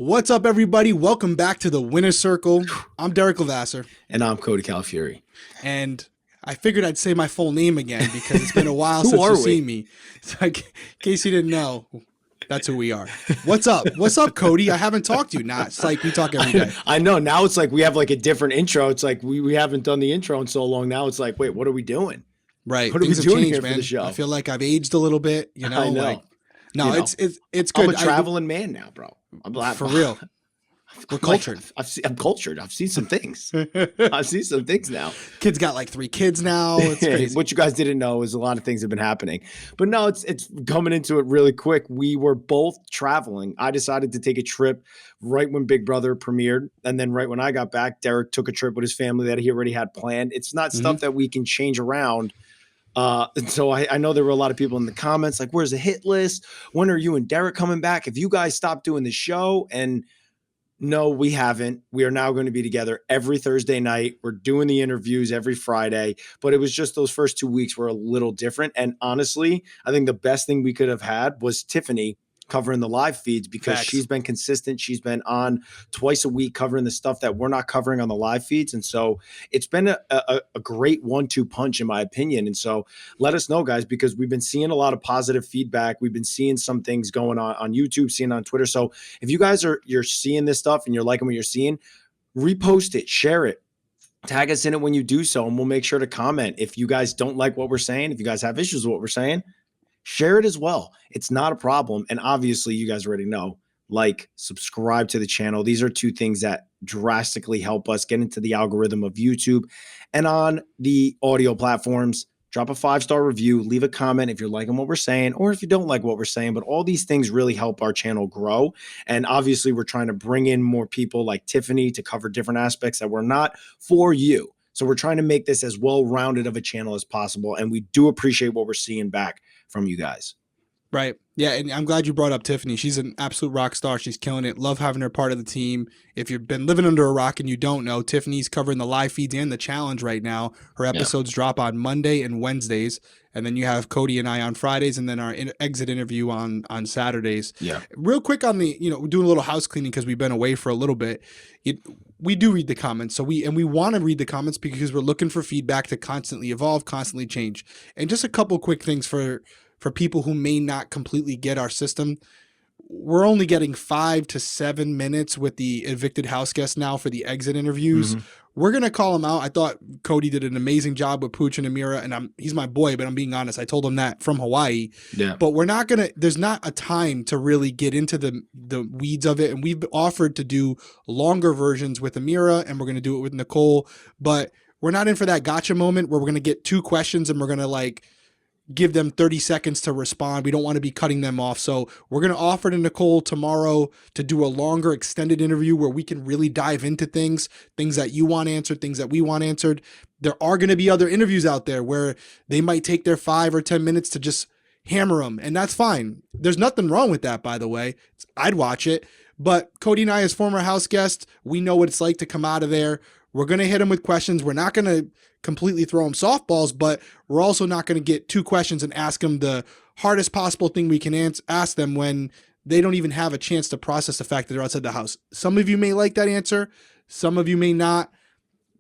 What's up, everybody? Welcome back to the Winner's Circle. I'm Derrick Lavasser. And I'm Cody Calafieri. And I figured I'd say my full name again because it's been a while since you've seen me. So in case you didn't know, that's who we are. What's up? What's up, Cody? I haven't talked to you. Nah, it's like we talk every day. I know. Now it's like we have like a different intro. It's like we haven't done the intro in so long. Now it's like, wait, what are we doing? Right. What are Things we have doing changed, here man. for the show? I feel like I've aged a little bit, you know? I know. Like, no, You know, it's good. I'm a traveling man now, bro. I'm for real. We're cultured. I'm cultured. I've seen some things. I've seen some things now. Kid's got like 3 kids now. It's crazy. What you guys didn't know is a lot of things have been happening. But no, it's coming into it really quick. We were both traveling. I decided to take a trip right when Big Brother premiered. And then right when I got back, Derrick took a trip with his family that he already had planned. It's not stuff that we can change around. And so I know there were a lot of people in the comments like, where's the hit list? When are you and Derrick coming back? If you guys stop doing the show? And no, we haven't. We are now going to be together every Thursday night. We're doing the interviews every Friday, but it was just those first 2 weeks were a little different. And honestly, I think the best thing we could have had was Tiffany covering the live feeds because she's been consistent. She's been on twice a week covering the stuff that we're not covering on the live feeds. And so it's been a great 1-2 punch in my opinion. And so let us know, guys, because we've been seeing a lot of positive feedback. We've been seeing some things going on YouTube, seeing on Twitter. So if you guys you're seeing this stuff and you're liking what you're seeing, repost it, share it. Tag us in it when you do so, and we'll make sure to comment. If you guys don't like what we're saying, if you guys have issues with what we're saying, share it as well. It's not a problem. And obviously, you guys already know, like, subscribe to the channel. These are 2 things that drastically help us get into the algorithm of YouTube. And on the audio platforms, drop a 5-star review, leave a comment if you're liking what we're saying or if you don't like what we're saying. But all these things really help our channel grow. And obviously, we're trying to bring in more people like Tiffany to cover different aspects that we're not for you. So we're trying to make this as well-rounded of a channel as possible. And we do appreciate what we're seeing back from you guys. Right. Yeah. And I'm glad you brought up Tiffany. She's an absolute rock star. She's killing it. Love having her part of the team. If you've been living under a rock and you don't know, Tiffany's covering the live feeds and the challenge right now. Her episodes drop on Monday and Wednesdays. And then you have Cody and I on Fridays and then our exit interview on Saturdays. Yeah. Real quick on the, we're doing a little house cleaning because we've been away for a little bit. We do read the comments. So we want to read the comments because we're looking for feedback to constantly evolve, constantly change. And just a couple quick things for people who may not completely get our system. We're only getting 5 to 7 minutes with the evicted house guests now for the exit interviews. We're going to call him out. I thought Cody did an amazing job with Pooch and Amira, and he's my boy, but I'm being honest. I told him that from Hawaii. Yeah. But we're not going to, there's not a time to really get into the weeds of it. And we've offered to do longer versions with Amira, and we're going to do it with Nicole. But we're not in for that gotcha moment where we're going to get 2 questions and we're going to give them 30 seconds to respond. We don't want to be cutting them off. So we're going to offer to Nicole tomorrow to do a longer extended interview where we can really dive into things that you want answered, things that we want answered. There are going to be other interviews out there where they might take their 5 or 10 minutes to just hammer them. And that's fine. There's nothing wrong with that, by the way. I'd watch it. But Cody and I, as former house guests, we know what it's like to come out of there. We're going to hit them with questions. We're not going to completely throw them softballs, but we're also not going to get 2 questions and ask them the hardest possible thing we can ask them when they don't even have a chance to process the fact that they're outside the house. Some of you may like that answer. Some of you may not,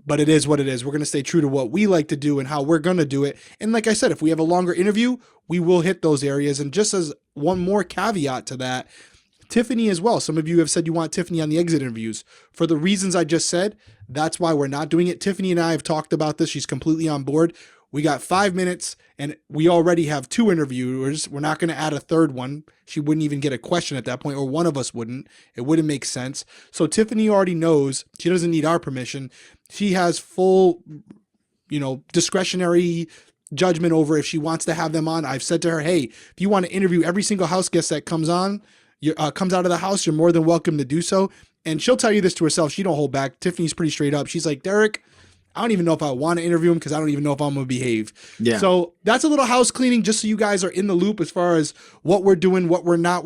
but it is what it is. We're going to stay true to what we like to do and how we're going to do it. And like I said, if we have a longer interview, we will hit those areas. And just as one more caveat to that, Tiffany as well. Some of you have said you want Tiffany on the exit interviews. For the reasons I just said, that's why we're not doing it. Tiffany and I have talked about this. She's completely on board. We got 5 minutes and we already have 2 interviewers. We're not going to add a third one. She wouldn't even get a question at that point, or one of us wouldn't. It wouldn't make sense. So Tiffany already knows she doesn't need our permission. She has full, discretionary judgment over if she wants to have them on. I've said to her, hey, if you want to interview every single house guest that comes on, comes out of the house, you're more than welcome to do so. And she'll tell you this to herself. She don't hold back. Tiffany's pretty straight up. She's like, Derrick, I don't even know if I want to interview him because I don't even know if I'm going to behave. Yeah. So that's a little house cleaning just so you guys are in the loop as far as what we're doing, what we're not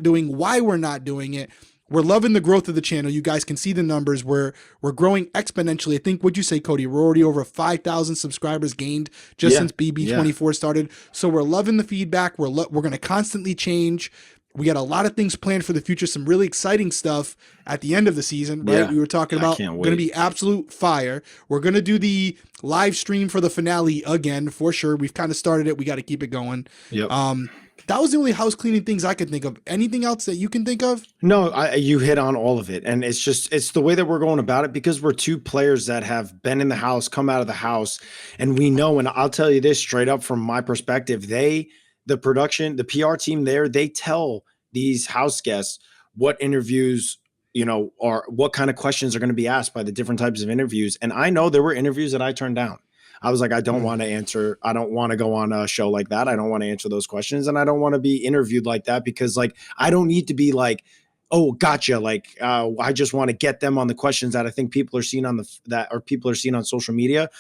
doing, why we're not doing it. We're loving the growth of the channel. You guys can see the numbers. We're growing exponentially. I think, what'd you say, Cody? We're already over 5,000 subscribers gained just since BB24 started. So we're loving the feedback. We're going to constantly change. We got a lot of things planned for the future, some really exciting stuff at the end of the season, right? Yeah, We were talking I about can't going to wait. be absolute fire. We're going to do the live stream for the finale again, for sure. We've kind of started it. We got to keep it going. Yep. That was the only house cleaning things I could think of. Anything else that you can think of? No, you hit on all of it. And it's the way that we're going about it, because we're two players that have been in the house, come out of the house, and we know, and I'll tell you this straight up from my perspective, the production, the PR team there, they tell these house guests what interviews, are what kind of questions are going to be asked by the different types of interviews. And I know there were interviews that I turned down. I was like, I don't want to answer. I don't want to go on a show like that. I don't want to answer those questions. And I don't want to be interviewed like that, because like, I don't need to be like, oh, gotcha. Like, I just want to get them on the questions that I think people are seeing people are seeing on social media.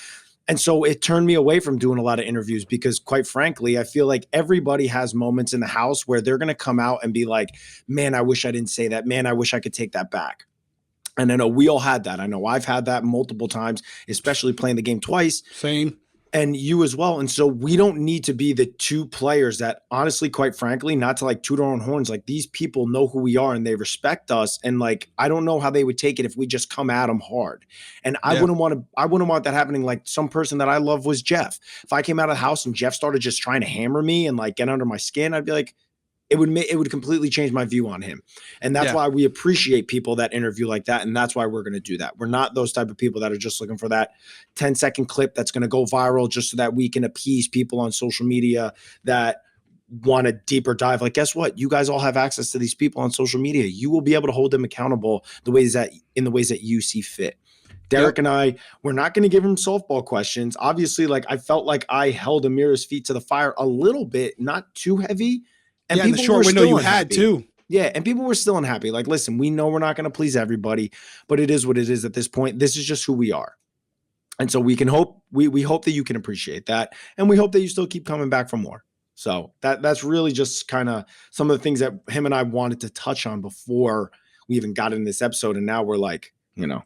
And so it turned me away from doing a lot of interviews, because quite frankly, I feel like everybody has moments in the house where they're going to come out and be like, man, I wish I didn't say that. Man, I wish I could take that back. And I know we all had that. I know I've had that multiple times, especially playing the game twice. Same. And you as well. And so we don't need to be the two players that, honestly, quite frankly, not to like toot our own horns, like these people know who we are and they respect us. And like, I don't know how they would take it if we just come at them hard. And I wouldn't want that happening. Like some person that I love was Jeff. If I came out of the house and Jeff started just trying to hammer me and like get under my skin, I'd be like, it would completely change my view on him. And that's why we appreciate people that interview like that. And that's why we're going to do that. We're not those type of people that are just looking for that 10-second clip that's going to go viral just so that we can appease people on social media that want a deeper dive. Like, guess what? You guys all have access to these people on social media. You will be able to hold them accountable in the ways that you see fit. Derrick and I, we're not going to give him softball questions. Obviously, like I felt like I held Amira's feet to the fire a little bit, not too heavy. And in the short window you had too. Yeah, and people were still unhappy. Like, listen, we know we're not going to please everybody, but it is what it is at this point. This is just who we are. And so we hope that you can appreciate that. And we hope that you still keep coming back for more. So that's really just kind of some of the things that him and I wanted to touch on before we even got in this episode. And now we're like, No,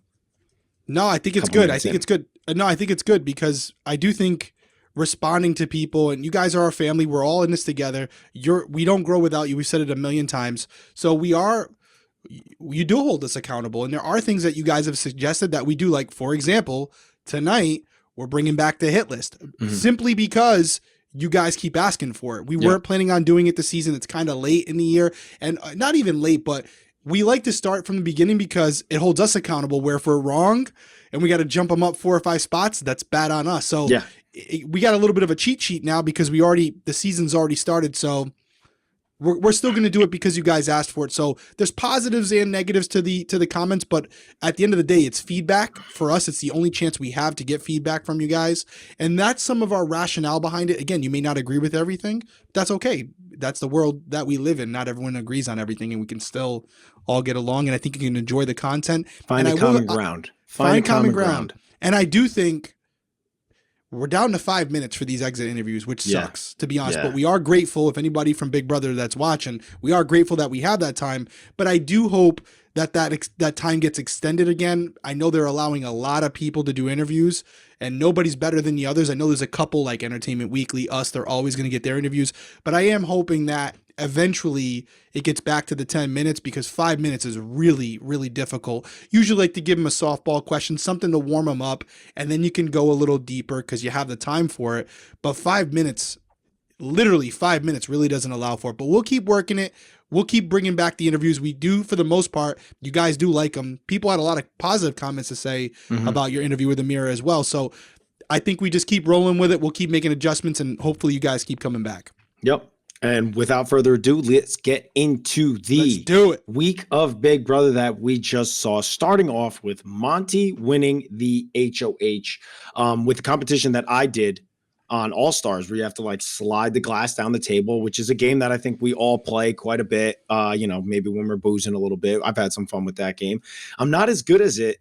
I think it's good. I think it's good. No, I think it's good because I do think responding to people, and you guys are our family. We're all in this together. We don't grow without you. We've said it a million times. So you do hold us accountable. And there are things that you guys have suggested that we do. Like, for example, tonight we're bringing back the hit list simply because you guys keep asking for it. We weren't planning on doing it this season. It's kind of late in the year, and not even late, but we like to start from the beginning because it holds us accountable, where if we're wrong and we got to jump them up 4 or 5 spots, that's bad on us. So we got a little bit of a cheat sheet now because the season's already started. So we're still going to do it because you guys asked for it. So there's positives and negatives to the comments, but at the end of the day, it's feedback. For us, it's the only chance we have to get feedback from you guys. And that's some of our rationale behind it. Again, you may not agree with everything. That's okay. That's the world that we live in. Not everyone agrees on everything, and we can still all get along. And I think you can enjoy the content. Find a common ground. Find common ground. And I do think we're down to 5 minutes for these exit interviews, which sucks, to be honest. But we are grateful, if anybody from Big Brother that's watching, we are grateful that we have that time. But I do hope that time gets extended again. I know they're allowing a lot of people to do interviews, and nobody's better than the others. I know there's a couple like Entertainment Weekly, us, they're always going to get their interviews. But I am hoping that eventually it gets back to the 10 minutes, because 5 minutes is really, really difficult. Usually like to give them a softball question, something to warm them up, and then you can go a little deeper because you have the time for it. But 5 minutes, literally 5 minutes, really doesn't allow for it. But we'll keep working it. We'll keep bringing back the interviews. We do, for the most part, you guys do like them. People had a lot of positive comments to say about your interview with Amira as well. So I think we just keep rolling with it. We'll keep making adjustments, and hopefully you guys keep coming back. Yep. And without further ado, let's get into the week of Big Brother that we just saw, starting off with Monty winning the HOH with the competition that I did on All Stars, where you have to like slide the glass down the table, which is a game that I think we all play quite a bit. Maybe when we're boozing a little bit. I've had some fun with that game. I'm not as good as it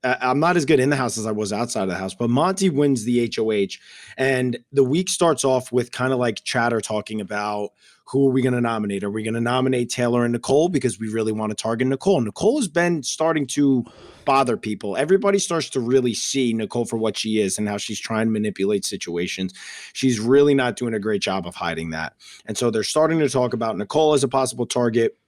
I'm not as good in the house as I was outside of the house, but Monty wins the HOH. And the week starts off with kind of like chatter talking about who are we going to nominate? Are we going to nominate Taylor and Nicole because we really want to target Nicole? Nicole has been starting to bother people. Everybody starts to really see Nicole for what she is and how she's trying to manipulate situations. She's really not doing a great job of hiding that. And so they're starting to talk about Nicole as a possible target.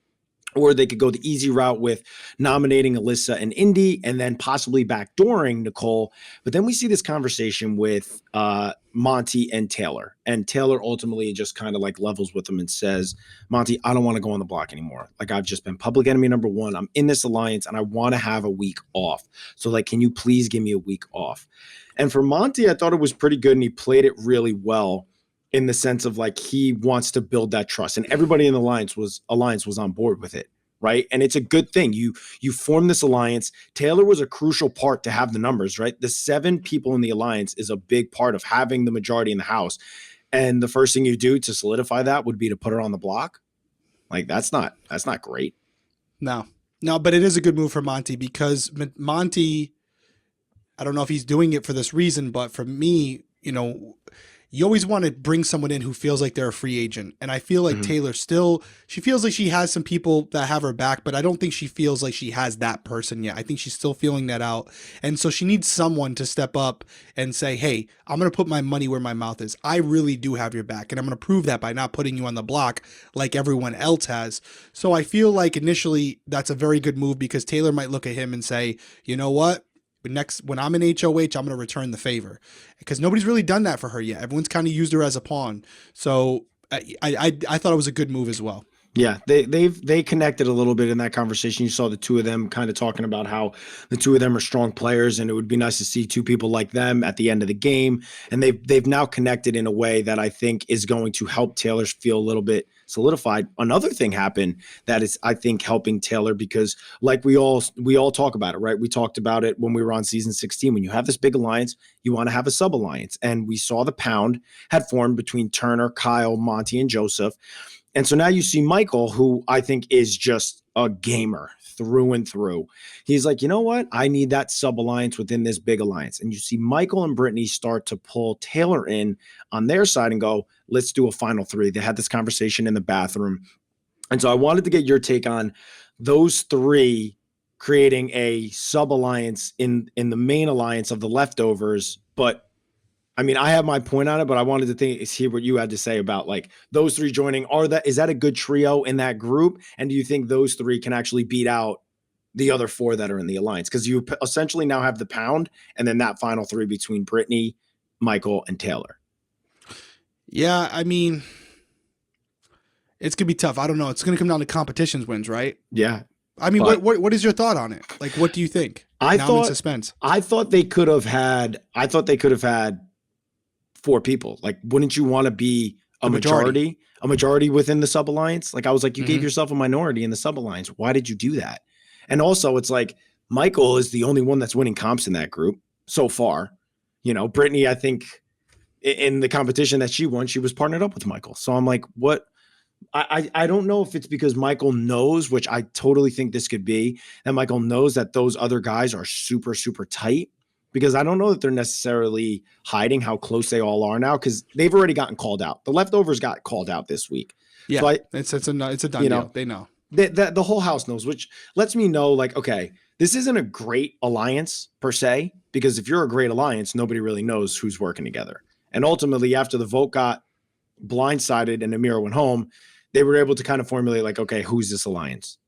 Or they could go the easy route with nominating Alyssa and Indy and then possibly backdooring Nicole. But then we see this conversation with Monty and Taylor. And Taylor ultimately just kind of like levels with them and says, Monty, I don't want to go on the block anymore. Like, I've just been public enemy number one. I'm in this alliance and I want to have a week off. So like, can you please give me a week off? And for Monty, I thought it was pretty good and he played it really well, in the sense of like he wants to build that trust, and everybody in the alliance was on board with it, right? And it's a good thing. You form this alliance. Taylor was a crucial part to have the numbers, right? The 7 people in the alliance is a big part of having the majority in the house. And the first thing you do to solidify that would be to put her on the block. Like that's not great. No, but it is a good move for Monty, because Monty, I don't know if he's doing it for this reason, but for me, you always want to bring someone in who feels like they're a free agent. And I feel like Taylor she feels like she has some people that have her back, but I don't think she feels like she has that person yet. I think she's still feeling that out. And so she needs someone to step up and say, hey, I'm going to put my money where my mouth is. I really do have your back. And I'm going to prove that by not putting you on the block like everyone else has. So I feel like initially that's a very good move, because Taylor might look at him and say, you know what? When I'm in HOH, I'm going to return the favor, because nobody's really done that for her yet. Everyone's kind of used her as a pawn. So I thought it was a good move as well. Yeah, they connected a little bit in that conversation. You saw the two of them kind of talking about how the two of them are strong players, and it would be nice to see two people like them at the end of the game. And they've now connected in a way that I think is going to help Taylor feel a little bit solidified. Another thing happened that is, I think, helping Taylor, because like we all talk about it, right? We talked about it when we were on season 16. When you have this big alliance, you want to have a sub alliance, and we saw the pound had formed between Turner, Kyle, Monty, and Joseph. And so now you see Michael, who I think is just a gamer through and through. He's like, you know what? I need that sub-alliance within this big alliance. And you see Michael and Brittany start to pull Taylor in on their side and go, let's do a final 3. They had this conversation in the bathroom. And so I wanted to get your take on those 3 creating a sub-alliance in the main alliance of the leftovers. But I mean, I have my point on it, but I wanted to hear what you had to say about like those 3 joining. Is that a good trio in that group? And do you think those 3 can actually beat out the other 4 that are in the alliance? Because you essentially now have the pound and then that final 3 between Brittany, Michael, and Taylor. Yeah, I mean, it's gonna be tough. I don't know. It's gonna come down to competitions wins, right? Yeah. I mean, what is your thought on it? Like, what do you think? I'm in suspense. I thought they could have had 4 people. Like, wouldn't you want to be a majority within the sub alliance? Like, I was like, you gave yourself a minority in the sub alliance. Why did you do that? And also, it's like Michael is the only one that's winning comps in that group so far. Brittany, I think in the competition that she won, she was partnered up with Michael. So I'm like, what? I don't know if it's because Michael knows, which I totally think this could be, that Michael knows that those other guys are super, super tight. Because I don't know that they're necessarily hiding how close they all are now, because they've already gotten called out. The leftovers got called out this week. Yeah, so it's a done deal. They know. The whole house knows, which lets me know, like, okay, this isn't a great alliance per se, because if you're a great alliance, nobody really knows who's working together. And ultimately, after the vote got blindsided and Amira went home, they were able to kind of formulate, like, okay, who's this alliance?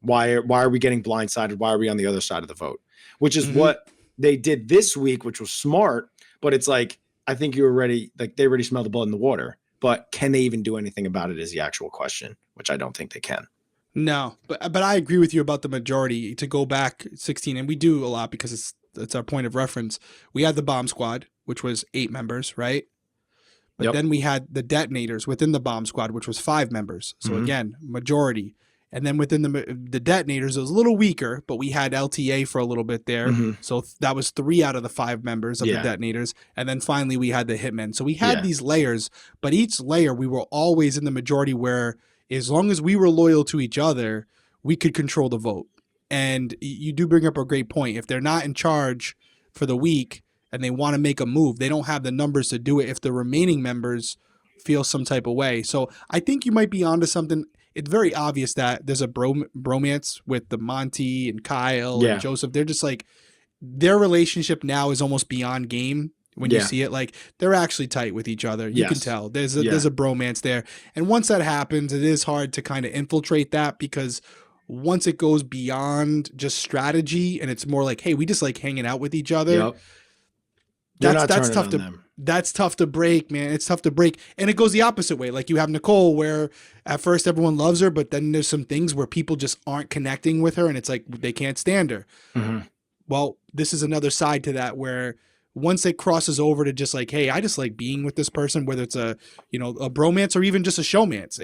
Why are we getting blindsided? Why are we on the other side of the vote? Which is what they did this week, which was smart, but it's like, I think they already smelled the blood in the water, but can they even do anything about it is the actual question, which I don't think they can. No, but I agree with you about the majority. To go back 16, and we do a lot because it's our point of reference. We had the bomb squad, which was 8 members, right? But then we had the detonators within the bomb squad, which was 5 members. So again, majority. And then within the detonators, it was a little weaker, but we had LTA for a little bit there. So that was 3 out of the 5 members of the detonators. And then finally we had the hitmen. So we had these layers, but each layer we were always in the majority, where as long as we were loyal to each other, we could control the vote. And you do bring up a great point. If they're not in charge for the week and they want to make a move, they don't have the numbers to do it if the remaining members feel some type of way. So I think you might be onto something. It's very obvious that there's a bromance with the Monty and Kyle and Joseph. They're just like, their relationship now is almost beyond game. When you see it, like they're actually tight with each other. You can tell there's a bromance there. And once that happens, it is hard to kind of infiltrate that, because once it goes beyond just strategy and it's more like, hey, we just like hanging out with each other. That's tough that's tough to break, man. It's tough to break. And it goes the opposite way. Like you have Nicole, where at first everyone loves her, but then there's some things where people just aren't connecting with her and it's like they can't stand her. Well, this is another side to that, where once it crosses over to just like, hey, I just like being with this person, whether it's a bromance or even just a showmance,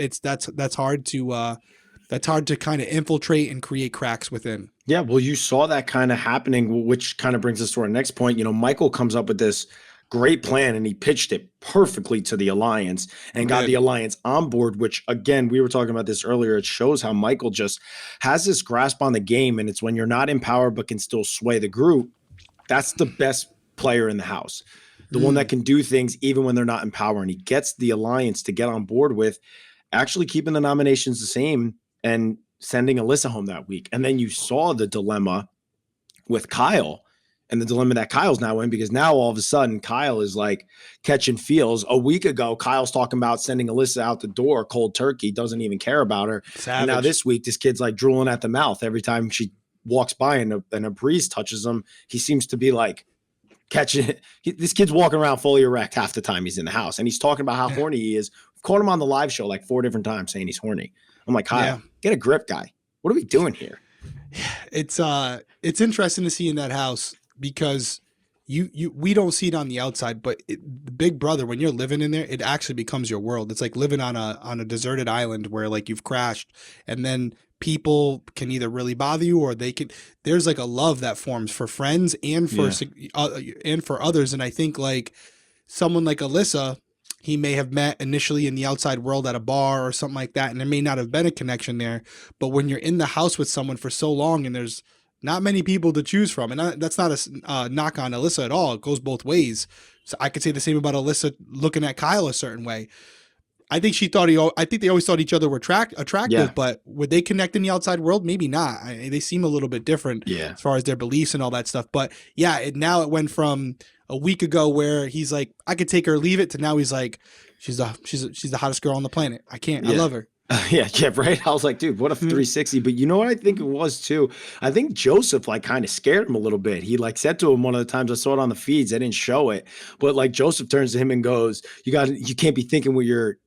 that's hard to kind of infiltrate and create cracks within. Yeah, well, you saw that kind of happening, which kind of brings us to our next point. Michael comes up with this great plan and he pitched it perfectly to the alliance and got the alliance on board, which again, we were talking about this earlier. It shows how Michael just has this grasp on the game, and it's when you're not in power but can still sway the group. That's the best player in the house, the one that can do things even when they're not in power. And he gets the alliance to get on board with actually keeping the nominations the same and sending Alyssa home that week. And then you saw the dilemma with Kyle and the dilemma that Kyle's now in, because now all of a sudden Kyle is like catching feels. A week ago, Kyle's talking about sending Alyssa out the door cold turkey, doesn't even care about her. Savage. And now this week, this kid's like drooling at the mouth every time she walks by and a breeze touches him. He seems to be like catching it. This kid's walking around fully erect half the time he's in the house, and he's talking about how horny he is. I've caught him on the live show like 4 different times saying he's horny. I'm like, Kyle, get a grip, guy. What are we doing here? It's interesting to see in that house, because we don't see it on the outside, but the Big Brother, when you're living in there, it actually becomes your world. It's like living on a deserted island where like you've crashed, and then people can either really bother you or there's like a love that forms for friends and for others. And I think like someone like Alyssa, he may have met initially in the outside world at a bar or something like that, and there may not have been a connection there. But when you're in the house with someone for so long and there's not many people to choose from, and that's not a knock on Alyssa at all. It goes both ways. So I could say the same about Alyssa looking at Kyle a certain way. I think I think they always thought each other were attractive, but would they connect in the outside world? Maybe not. They seem a little bit different as far as their beliefs and all that stuff. But yeah, now it went from a week ago where he's like, I could take her or leave it, to now he's like, she's the hottest girl on the planet. I can't. I love her. Yeah, right. I was like, dude, what a 360. But you know what I think it was too? I think Joseph like kind of scared him a little bit. He like said to him one of the times, I saw it on the feeds, I didn't show it, but like Joseph turns to him and goes, you can't be thinking with your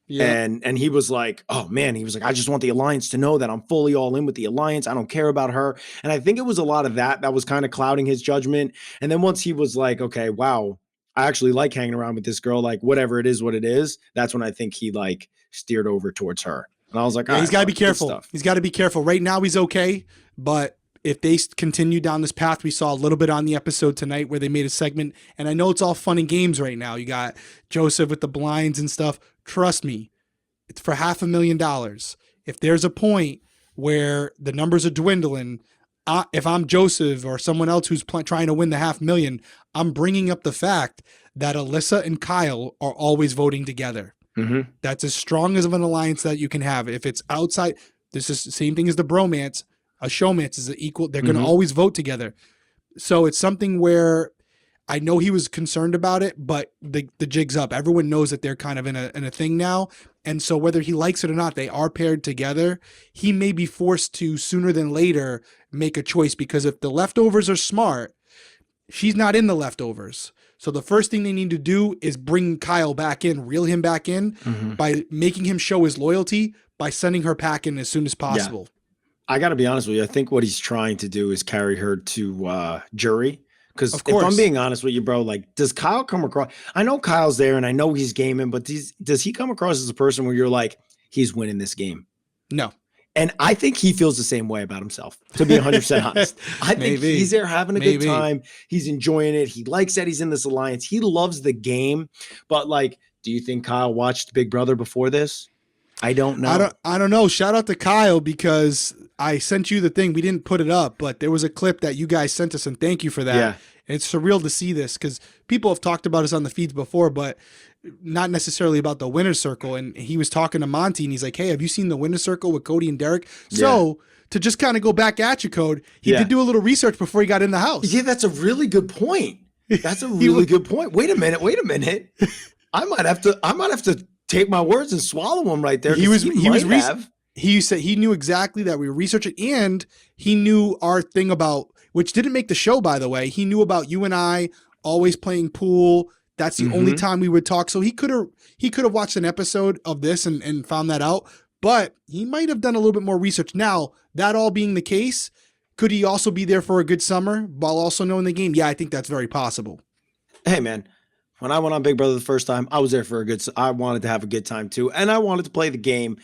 and he was like, oh man, he was like, I just want the alliance to know that I'm fully all in with the alliance. I don't care about her. And I think it was a lot of that was kind of clouding his judgment. And then once he was like, okay, wow, I actually like hanging around with this girl, like whatever it is, what it is. That's when I think he like steered over towards her. And I was like, he's got to be careful. He's got to be careful. Right now he's okay, but if they continue down this path, we saw a little bit on the episode tonight where they made a segment, and I know it's all fun and games right now. You got Joseph with the blinds and stuff. Trust me, it's for $500,000. If there's a point where the numbers are dwindling, if I'm Joseph or someone else who's trying to win the $500,000, I'm bringing up the fact that Alyssa and Kyle are always voting together. Mm-hmm. That's as strong as of an alliance that you can have. If it's outside, this is the same thing as the bromance. A showmance is equal. They're going to always vote together. So it's something where I know he was concerned about it, but the jig's up. Everyone knows that they're kind of in a thing now. And so whether he likes it or not, they are paired together. He may be forced to sooner than later make a choice, because if the leftovers are smart, she's not in the leftovers. So the first thing they need to do is bring Kyle back in, reel him back in by making him show his loyalty by sending her packing as soon as possible. Yeah. I got to be honest with you. I think what he's trying to do is carry her to jury. Because if I'm being honest with you, bro, like, does Kyle come across? I know Kyle's there and I know he's gaming, but does he come across as a person where you're like, he's winning this game? No. And I think he feels the same way about himself, to be 100% honest. I think he's there having a good time. He's enjoying it. He likes that he's in this alliance. He loves the game. But, like, do you think Kyle watched Big Brother before this? I don't know. I don't know. Shout out to Kyle, because I sent you the thing. We didn't put it up, but there was a clip that you guys sent us, and thank you for that. Yeah. And it's surreal to see this because people have talked about us on the feeds before, but not necessarily about the winner's circle. And he was talking to Monty, and he's like, "Hey, have you seen the winner's circle with Cody and Derrick?" So to just kind of go back at you, Code, he did do a little research before he got in the house. Yeah, that's a really good point. That's a really good point. Wait a minute. I might have to take my words and swallow them right there. He said he knew exactly that we were researching, and he knew our thing about, which didn't make the show, by the way. He knew about you and I always playing pool. That's the only time we would talk. So he could have watched an episode of this and found that out, but he might have done a little bit more research. Now, that all being the case, could he also be there for a good summer while also knowing the game? Yeah, I think that's very possible. Hey, man. When I went on Big Brother the first time, I was there for I wanted to have a good time too. And I wanted to play the game.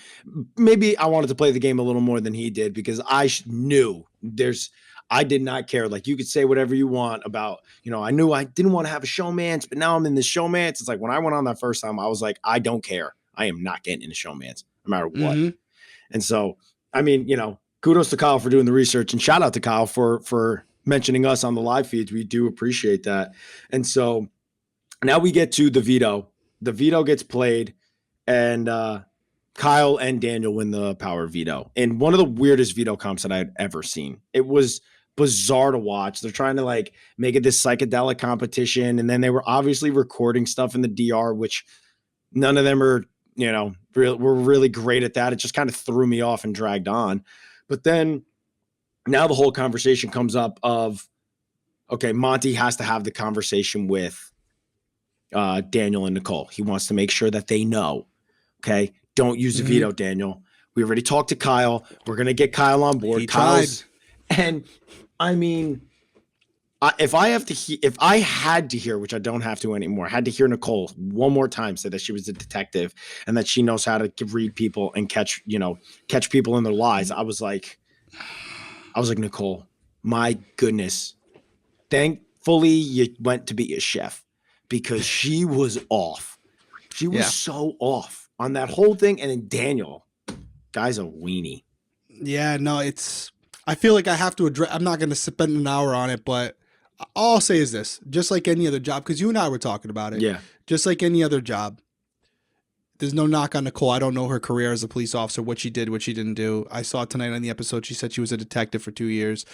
Maybe I wanted to play the game a little more than he did because I knew I did not care. Like, you could say whatever you want about, I knew I didn't want to have a showmance, but now I'm in this showmance. It's like when I went on that first time, I was like, I don't care. I am not getting into showmance no matter what. And so, I mean, kudos to Kyle for doing the research, and shout out to Kyle for mentioning us on the live feeds. We do appreciate that. And so, now we get to the veto. The veto gets played, and Kyle and Daniel win the power veto. And one of the weirdest veto comps that I had ever seen. It was bizarre to watch. They're trying to make it this psychedelic competition, and then they were obviously recording stuff in the DR, which none of them are, were really great at that. It just kind of threw me off and dragged on. But then now the whole conversation comes up of, okay, Monty has to have the conversation with Daniel and Nicole. He wants to make sure that they know, okay, don't use the veto, Daniel. We already talked to Kyle. We're going to get Kyle on board. He tried. And I mean, if I had to hear, which I don't have to anymore, had to hear Nicole one more time say that she was a detective and that she knows how to read people and catch people in their lies. I was like, Nicole, my goodness. Thankfully you went to be a chef, because she was off. She was so off on that whole thing. And then Daniel, guy's a weenie. Yeah, no, I feel like I have to address, I'm not going to spend an hour on it, but all I'll say is this, just like any other job, because you and I were talking about it. Yeah. Just like any other job, there's no knock on Nicole. I don't know her career as a police officer, what she did, what she didn't do. I saw tonight on the episode, she said she was a detective for 2 years.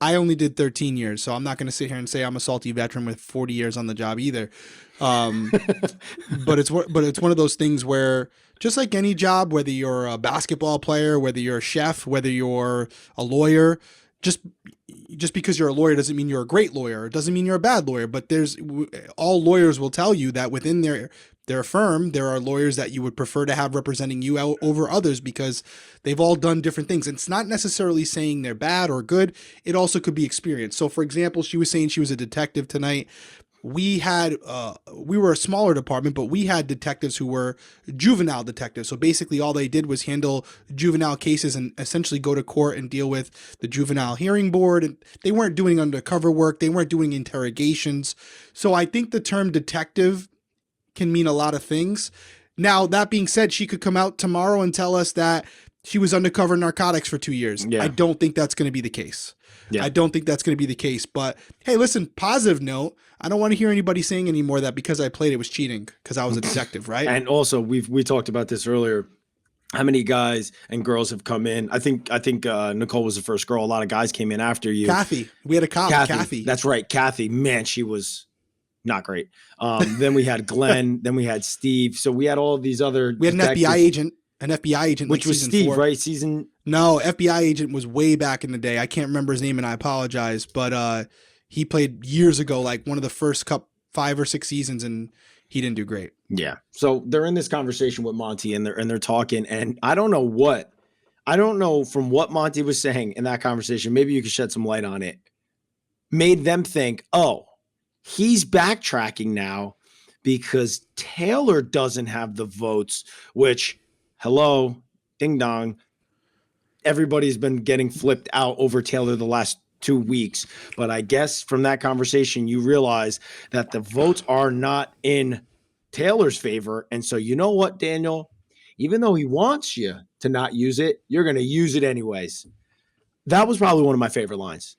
I only did 13 years, so I'm not going to sit here and say I'm a salty veteran with 40 years on the job either. But it's one of those things where, just like any job, whether you're a basketball player, whether you're a chef, whether you're a lawyer, just because you're a lawyer doesn't mean you're a great lawyer. It doesn't mean you're a bad lawyer. But all lawyers will tell you that within their firm, there are lawyers that you would prefer to have representing you over others because they've all done different things. And it's not necessarily saying they're bad or good. It also could be experience. So, for example, she was saying she was a detective tonight. We were a smaller department, but we had detectives who were juvenile detectives. So basically all they did was handle juvenile cases and essentially go to court and deal with the juvenile hearing board. And they weren't doing undercover work. They weren't doing interrogations. So I think the term detective can mean a lot of things. Now, that being said, she could come out tomorrow and tell us that she was undercover narcotics for 2 years. Yeah. I don't think that's going to be the case. Yeah. I don't think that's going to be the case. But hey, listen, positive note, I don't want to hear anybody saying anymore that because I played it was cheating because I was a detective, right? And also, we talked about this earlier. How many guys and girls have come in? I think Nicole was the first girl. A lot of guys came in after you. Kathy. We had a cop, Kathy. That's right, Kathy. Man, she was not great. Then we had Glenn. Then we had Steve. So we had all of these other We had detectives. an FBI agent, which was Steve, 4. Right? No, FBI agent was way back in the day. I can't remember his name, and I apologize. But he played years ago, like one of the first 5 or 6 seasons, and he didn't do great. Yeah. So they're in this conversation with Monty, and they're talking, and I don't know from what Monty was saying in that conversation. Maybe you could shed some light on it. Made them think, oh, he's backtracking now because Taylor doesn't have the votes, which, hello, ding dong. Everybody's been getting flipped out over Taylor the last 2 weeks. But I guess from that conversation, you realize that the votes are not in Taylor's favor. And so, you know what, Daniel? Even though he wants you to not use it, you're going to use it anyways. That was probably one of my favorite lines.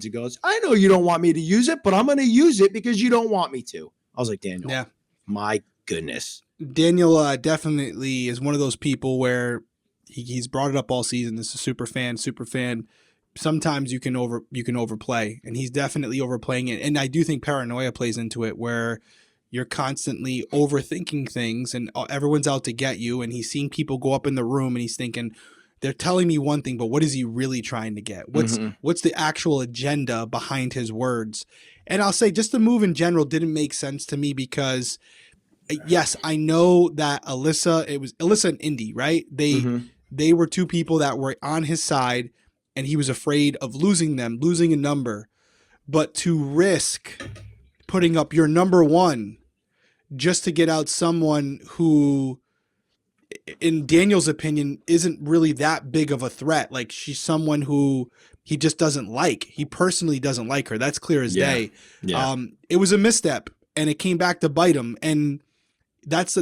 He goes, I know you don't want me to use it, but I'm going to use it because you don't want me to. I was like, Daniel, Yeah. my goodness. Daniel definitely is one of those people where he's brought it up all season. This is a super fan. Sometimes you can overplay, and he's definitely overplaying it. And I do think paranoia plays into it, where you're constantly overthinking things, and everyone's out to get you. And he's seeing people go up in the room, and he's thinking, they're telling me one thing, but what is he really trying to get? What's the actual agenda behind his words? And I'll say, just the move in general didn't make sense to me because, yes, I know that it was Alyssa and Indy, right? They were two people that were on his side, and he was afraid of losing a number. But to risk putting up your number one just to get out someone who, in Daniel's opinion, isn't really that big of a threat. Like, she's someone who he just doesn't like. He personally doesn't like her. That's clear as day. Yeah. It was a misstep, and it came back to bite him. And that's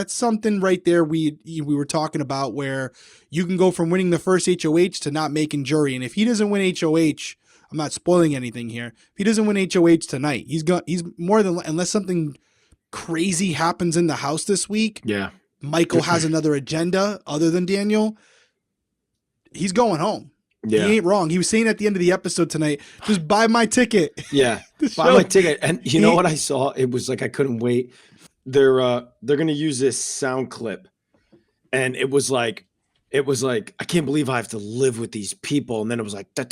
something right there we were talking about, where you can go from winning the first HOH to not making jury. And if he doesn't win HOH, I'm not spoiling anything here. If he doesn't win HOH tonight, he's more than, unless something crazy happens in the house this week. Yeah. Michael has another agenda other than Daniel. He's going home. Yeah. He ain't wrong. He was saying at the end of the episode tonight, just buy my ticket. Yeah. Buy my ticket. And you know what I saw? It was like, I couldn't wait. They're going to use this sound clip. And it was like, I can't believe I have to live with these people. And then it was like, I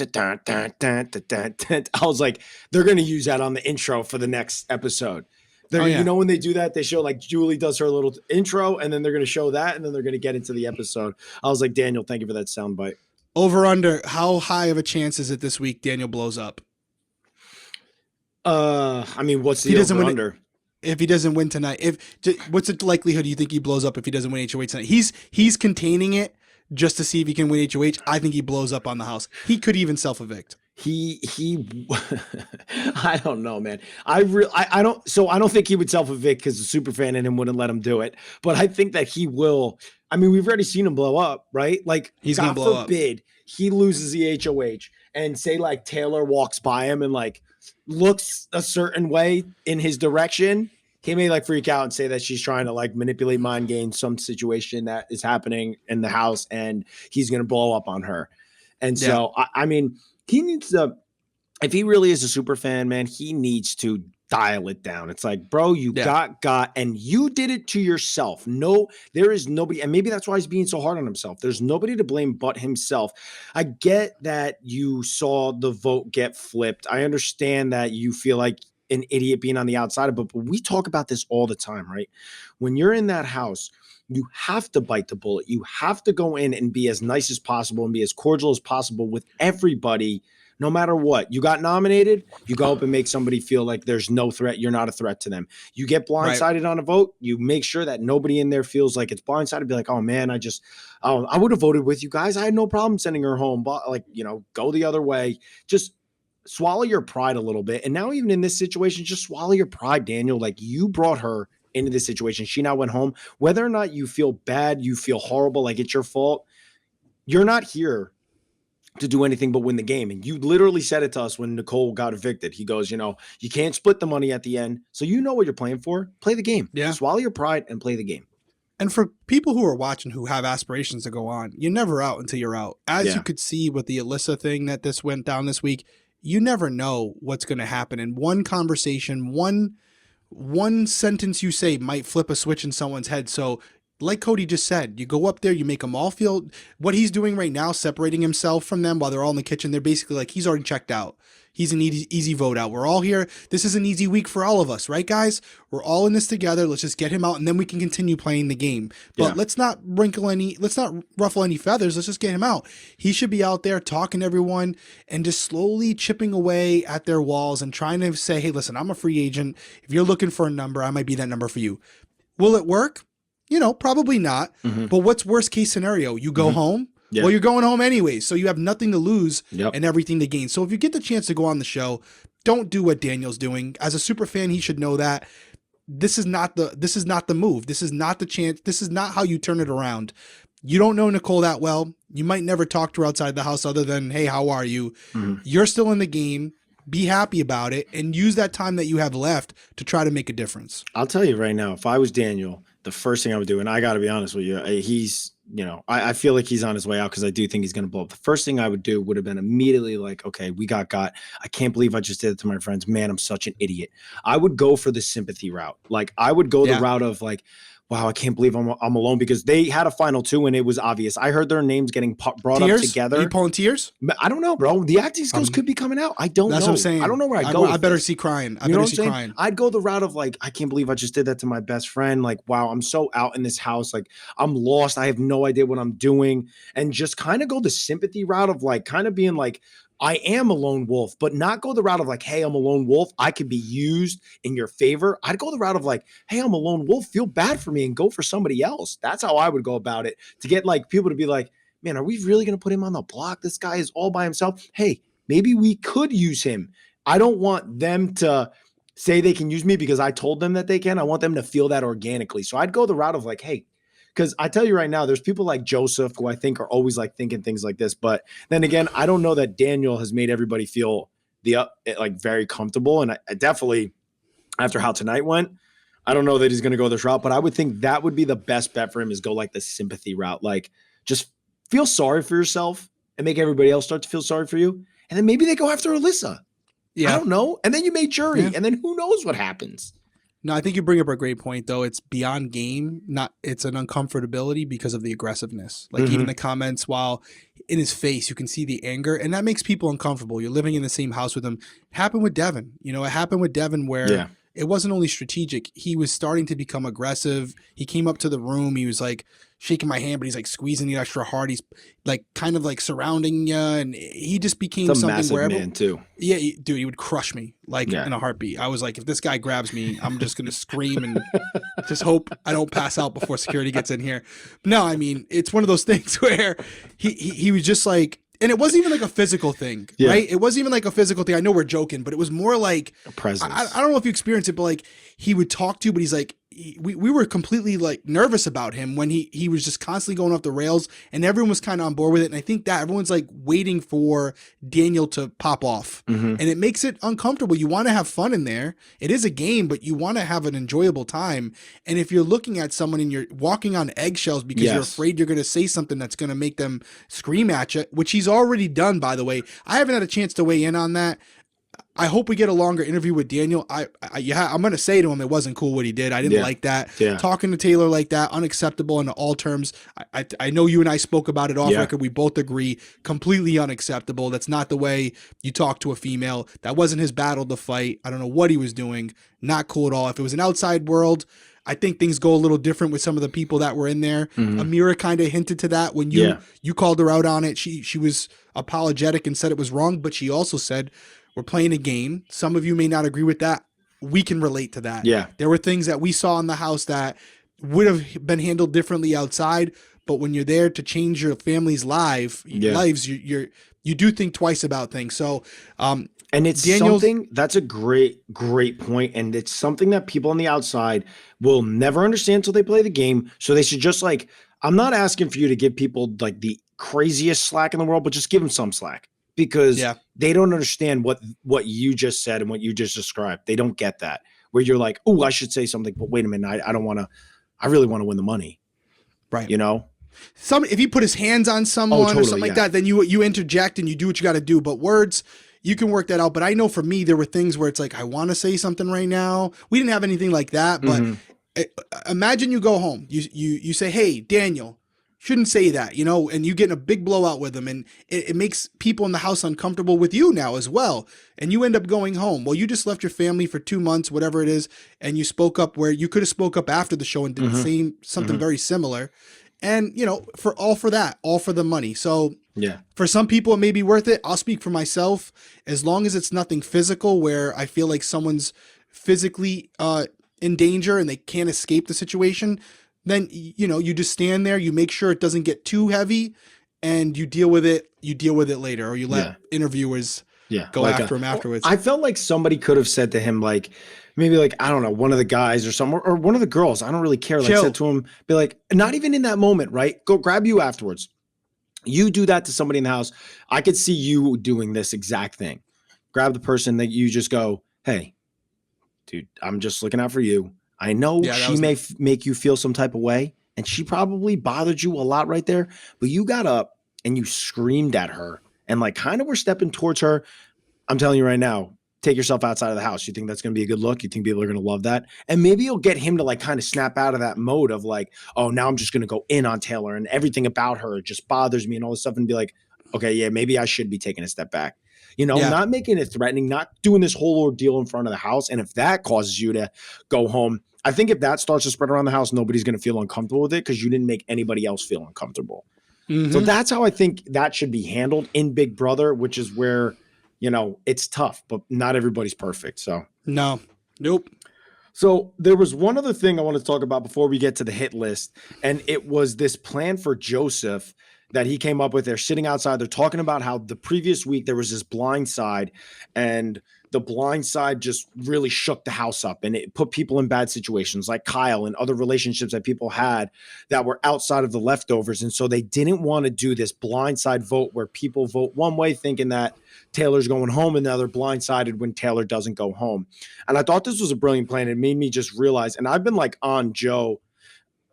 was like, they're going to use that on the intro for the next episode. You know, when they do that, they show like Julie does her little intro, and then they're going to show that, and then they're going to get into the episode. I was like, Daniel, thank you for that soundbite. Over under, how high of a chance is it this week Daniel blows up? I mean, what's the over under? If he doesn't win tonight, what's the likelihood you think he blows up if he doesn't win HOH tonight? He's containing it just to see if he can win HOH. I think he blows up on the house. He could even self-evict. He I don't know, man. I don't think he would self-evict because the super fan in him wouldn't let him do it. But I think that he will. I mean, we've already seen him blow up, right? Like, he's gonna blow up. He loses the HOH, and say like Taylor walks by him and like looks a certain way in his direction. He may like freak out and say that she's trying to like manipulate, mind game some situation that is happening in the house, and he's gonna blow up on her. And so I mean, he needs to, if he really is a super fan, man, he needs to dial it down. It's like, bro, you got, and you did it to yourself. No, there is nobody, and maybe that's why he's being so hard on himself. There's nobody to blame but himself. I get that you saw the vote get flipped. I understand that you feel like an idiot being on the outside of it, but we talk about this all the time, right? When you're in that house, you have to bite the bullet. You have to go in and be as nice as possible and be as cordial as possible with everybody, no matter what. You got nominated, you go up and make somebody feel like there's no threat. You're not a threat to them. You get blindsided on a vote, you make sure that nobody in there feels like it's blindsided. Be like, oh man, I would have voted with you guys. I had no problem sending her home, but like, you know, go the other way. Just swallow your pride a little bit. And now even in this situation, just swallow your pride, Daniel. Like, you brought her into this situation. She now went home. Whether or not you feel bad, you feel horrible, like it's your fault, you're not here to do anything but win the game. And you literally said it to us when Nicole got evicted. He goes, you know, you can't split the money at the end. So you know what you're playing for. Play the game. Yeah. Swallow your pride and play the game. And for people who are watching who have aspirations to go on, you're never out until you're out. As you could see with the Alyssa thing that this went down this week, you never know what's going to happen. And one conversation, one sentence you say might flip a switch in someone's head. So like Cody just said, you go up there, you make them all feel what he's doing right now, separating himself from them while they're all in the kitchen. They're basically like, he's already checked out. He's an easy vote out. We're all here. This is an easy week for all of us, right, guys? We're all in this together. Let's just get him out, and then we can continue playing the game. But let's not ruffle any feathers. Let's just get him out. He should be out there talking to everyone and just slowly chipping away at their walls and trying to say, hey, listen, I'm a free agent. If you're looking for a number, I might be that number for you. Will it work? You know, probably not. Mm-hmm. But what's worst case scenario? You go home. Yeah. Well, you're going home anyways, so you have nothing to lose and everything to gain. So if you get the chance to go on the show, don't do what Daniel's doing. As a super fan, he should know that this is not the move. This is not the chance. This is not how you turn it around. You don't know Nicole that well. You might never talk to her outside the house other than, hey, how are you? Mhm. You're still in the game. Be happy about it and use that time that you have left to try to make a difference. I'll tell you right now, if I was Daniel, the first thing I would do, and I got to be honest with you, he's, I feel like he's on his way out because I do think he's going to blow up. The first thing I would do would have been immediately like, okay, we got. I can't believe I just did it to my friends. Man, I'm such an idiot. I would go for the sympathy route. Like I would go the route of like, wow, I can't believe I'm alone, because they had a final two and it was obvious. I heard their names getting brought Tears? up together. Are you pulling tears? I don't know, bro. The acting skills could be coming out. I don't know. That's what I'm saying. I don't know where I go. I better see crying. I better see crying. I'd go the route of like, I can't believe I just did that to my best friend. Like, wow, I'm so out in this house. Like, I'm lost. I have no idea what I'm doing. And just kind of go the sympathy route of like, kind of being like, I am a lone wolf, but not go the route of like, hey, I'm a lone wolf. I could be used in your favor. I'd go the route of like, hey, I'm a lone wolf. Feel bad for me and go for somebody else. That's how I would go about it, to get like people to be like, man, are we really going to put him on the block? This guy is all by himself. Hey, maybe we could use him. I don't want them to say they can use me because I told them that they can. I want them to feel that organically. So I'd go the route of like, hey, because I tell you right now, there's people like Joseph who I think are always like thinking things like this. But then again, I don't know that Daniel has made everybody feel like very comfortable. And I definitely, after how tonight went, I don't know that he's going to go this route, but I would think that would be the best bet for him, is go like the sympathy route. Like just feel sorry for yourself and make everybody else start to feel sorry for you. And then maybe they go after Alyssa. Yeah. I don't know. And then you make jury, and then who knows what happens. No, I think you bring up a great point, though. It's beyond game. It's an uncomfortability because of the aggressiveness. Like even the comments, while in his face, you can see the anger, and that makes people uncomfortable. You're living in the same house with him. It happened with Devin. It happened with Devin where it wasn't only strategic. He was starting to become aggressive. He came up to the room. He was like shaking my hand, but he's like squeezing it extra hard. He's like kind of like surrounding you, and he just became something where man too. Yeah, dude, he would crush me like in a heartbeat. I was like, if this guy grabs me, I'm just gonna scream and just hope I don't pass out before security gets in here. No, I mean, it's one of those things where he was just like. And it wasn't even like a physical thing, right? It wasn't even like a physical thing. I know we're joking, but it was more like a presence. I don't know if you experienced it, but like he would talk to you, but he's like, we were completely like nervous about him when he was just constantly going off the rails, and everyone was kind of on board with it. And I think that everyone's like waiting for Daniel to pop off, and it makes it uncomfortable. You want to have fun in there. It is a game, but you want to have an enjoyable time. And if you're looking at someone and you're walking on eggshells because you're afraid you're going to say something that's going to make them scream at you, which he's already done, by the way. I haven't had a chance to weigh in on that. I hope we get a longer interview with Daniel. I'm going to say to him, it wasn't cool what he did. I didn't like that. Talking to Taylor like that, unacceptable in all terms. I know you and I spoke about it off record. We both agree, completely unacceptable. That's not the way you talk to a female. That wasn't his battle to fight. I don't know what he was doing. Not cool at all. If it was an outside world, I think things go a little different with some of the people that were in there. Amira kind of hinted to that when you called her out on it. She was apologetic and said it was wrong, but she also said, we're playing a game. Some of you may not agree with that. We can relate to that. Yeah. There were things that we saw in the house that would have been handled differently outside, but when you're there to change your family's lives, you do think twice about things. So, and it's something that's a great point. And it's something that people on the outside will never understand until they play the game. So they should just like, I'm not asking for you to give people like the craziest slack in the world, but just give them some slack. Because they don't understand what you just said and what you just described. They don't get that. Where you're like, oh, I should say something, but wait a minute, I don't want to. I really want to win the money, right? If he put his hands on someone or something like that, then you interject and you do what you got to do. But words, you can work that out. But I know for me, there were things where it's like, I want to say something right now. We didn't have anything like that, but imagine you go home, you say, hey, Daniel. Shouldn't say that, and you get in a big blowout with them, and it makes people in the house uncomfortable with you now as well. And you end up going home. Well, you just left your family for 2 months, whatever it is, and you spoke up where you could have spoke up after the show and did something very similar. And, for the money. So for some people, it may be worth it. I'll speak for myself. As long as it's nothing physical where I feel like someone's physically in danger and they can't escape the situation, then, you just stand there, you make sure it doesn't get too heavy, and you deal with it later, or you let interviewers Yeah. go after him afterwards. I felt like somebody could have said to him, like, maybe like, I don't know, one of the guys or some, or one of the girls, I don't really care. Like Chill. said to him, be like, not even in that moment, right? Go grab you afterwards. You do that to somebody in the house. I could see you doing this exact thing. Grab the person that you just go, hey, dude, I'm just looking out for you. I know she may make you feel some type of way, and she probably bothered you a lot right there, but you got up and you screamed at her and like kind of were stepping towards her. I'm telling you right now, take yourself outside of the house. You think that's going to be a good look? You think people are going to love that? And maybe you'll get him to like kind of snap out of that mode of like, oh, now I'm just going to go in on Taylor and everything about her just bothers me and all this stuff, and be like, okay, yeah, maybe I should be taking a step back. You know, not making it threatening, not doing this whole ordeal in front of the house. And if that causes you to go home, I think if that starts to spread around the house, nobody's going to feel uncomfortable with it because you didn't make anybody else feel uncomfortable. Mm-hmm. So that's how I think that should be handled in Big Brother, which is where, you know, it's tough, but not everybody's perfect. So Nope. So there was one other thing I want to talk about before we get to the hit list. And it was this plan for Joseph that he came up with. They're sitting outside. They're talking about how the previous week there was this blind side, and the blind side just really shook the house up, and it put people in bad situations like Kyle and other relationships that people had that were outside of the leftovers. And so they didn't want to do this blind side vote where people vote one way thinking that Taylor's going home and the other blindsided when Taylor doesn't go home. And I thought this was a brilliant plan. It made me just realize, and I've been like on Joe,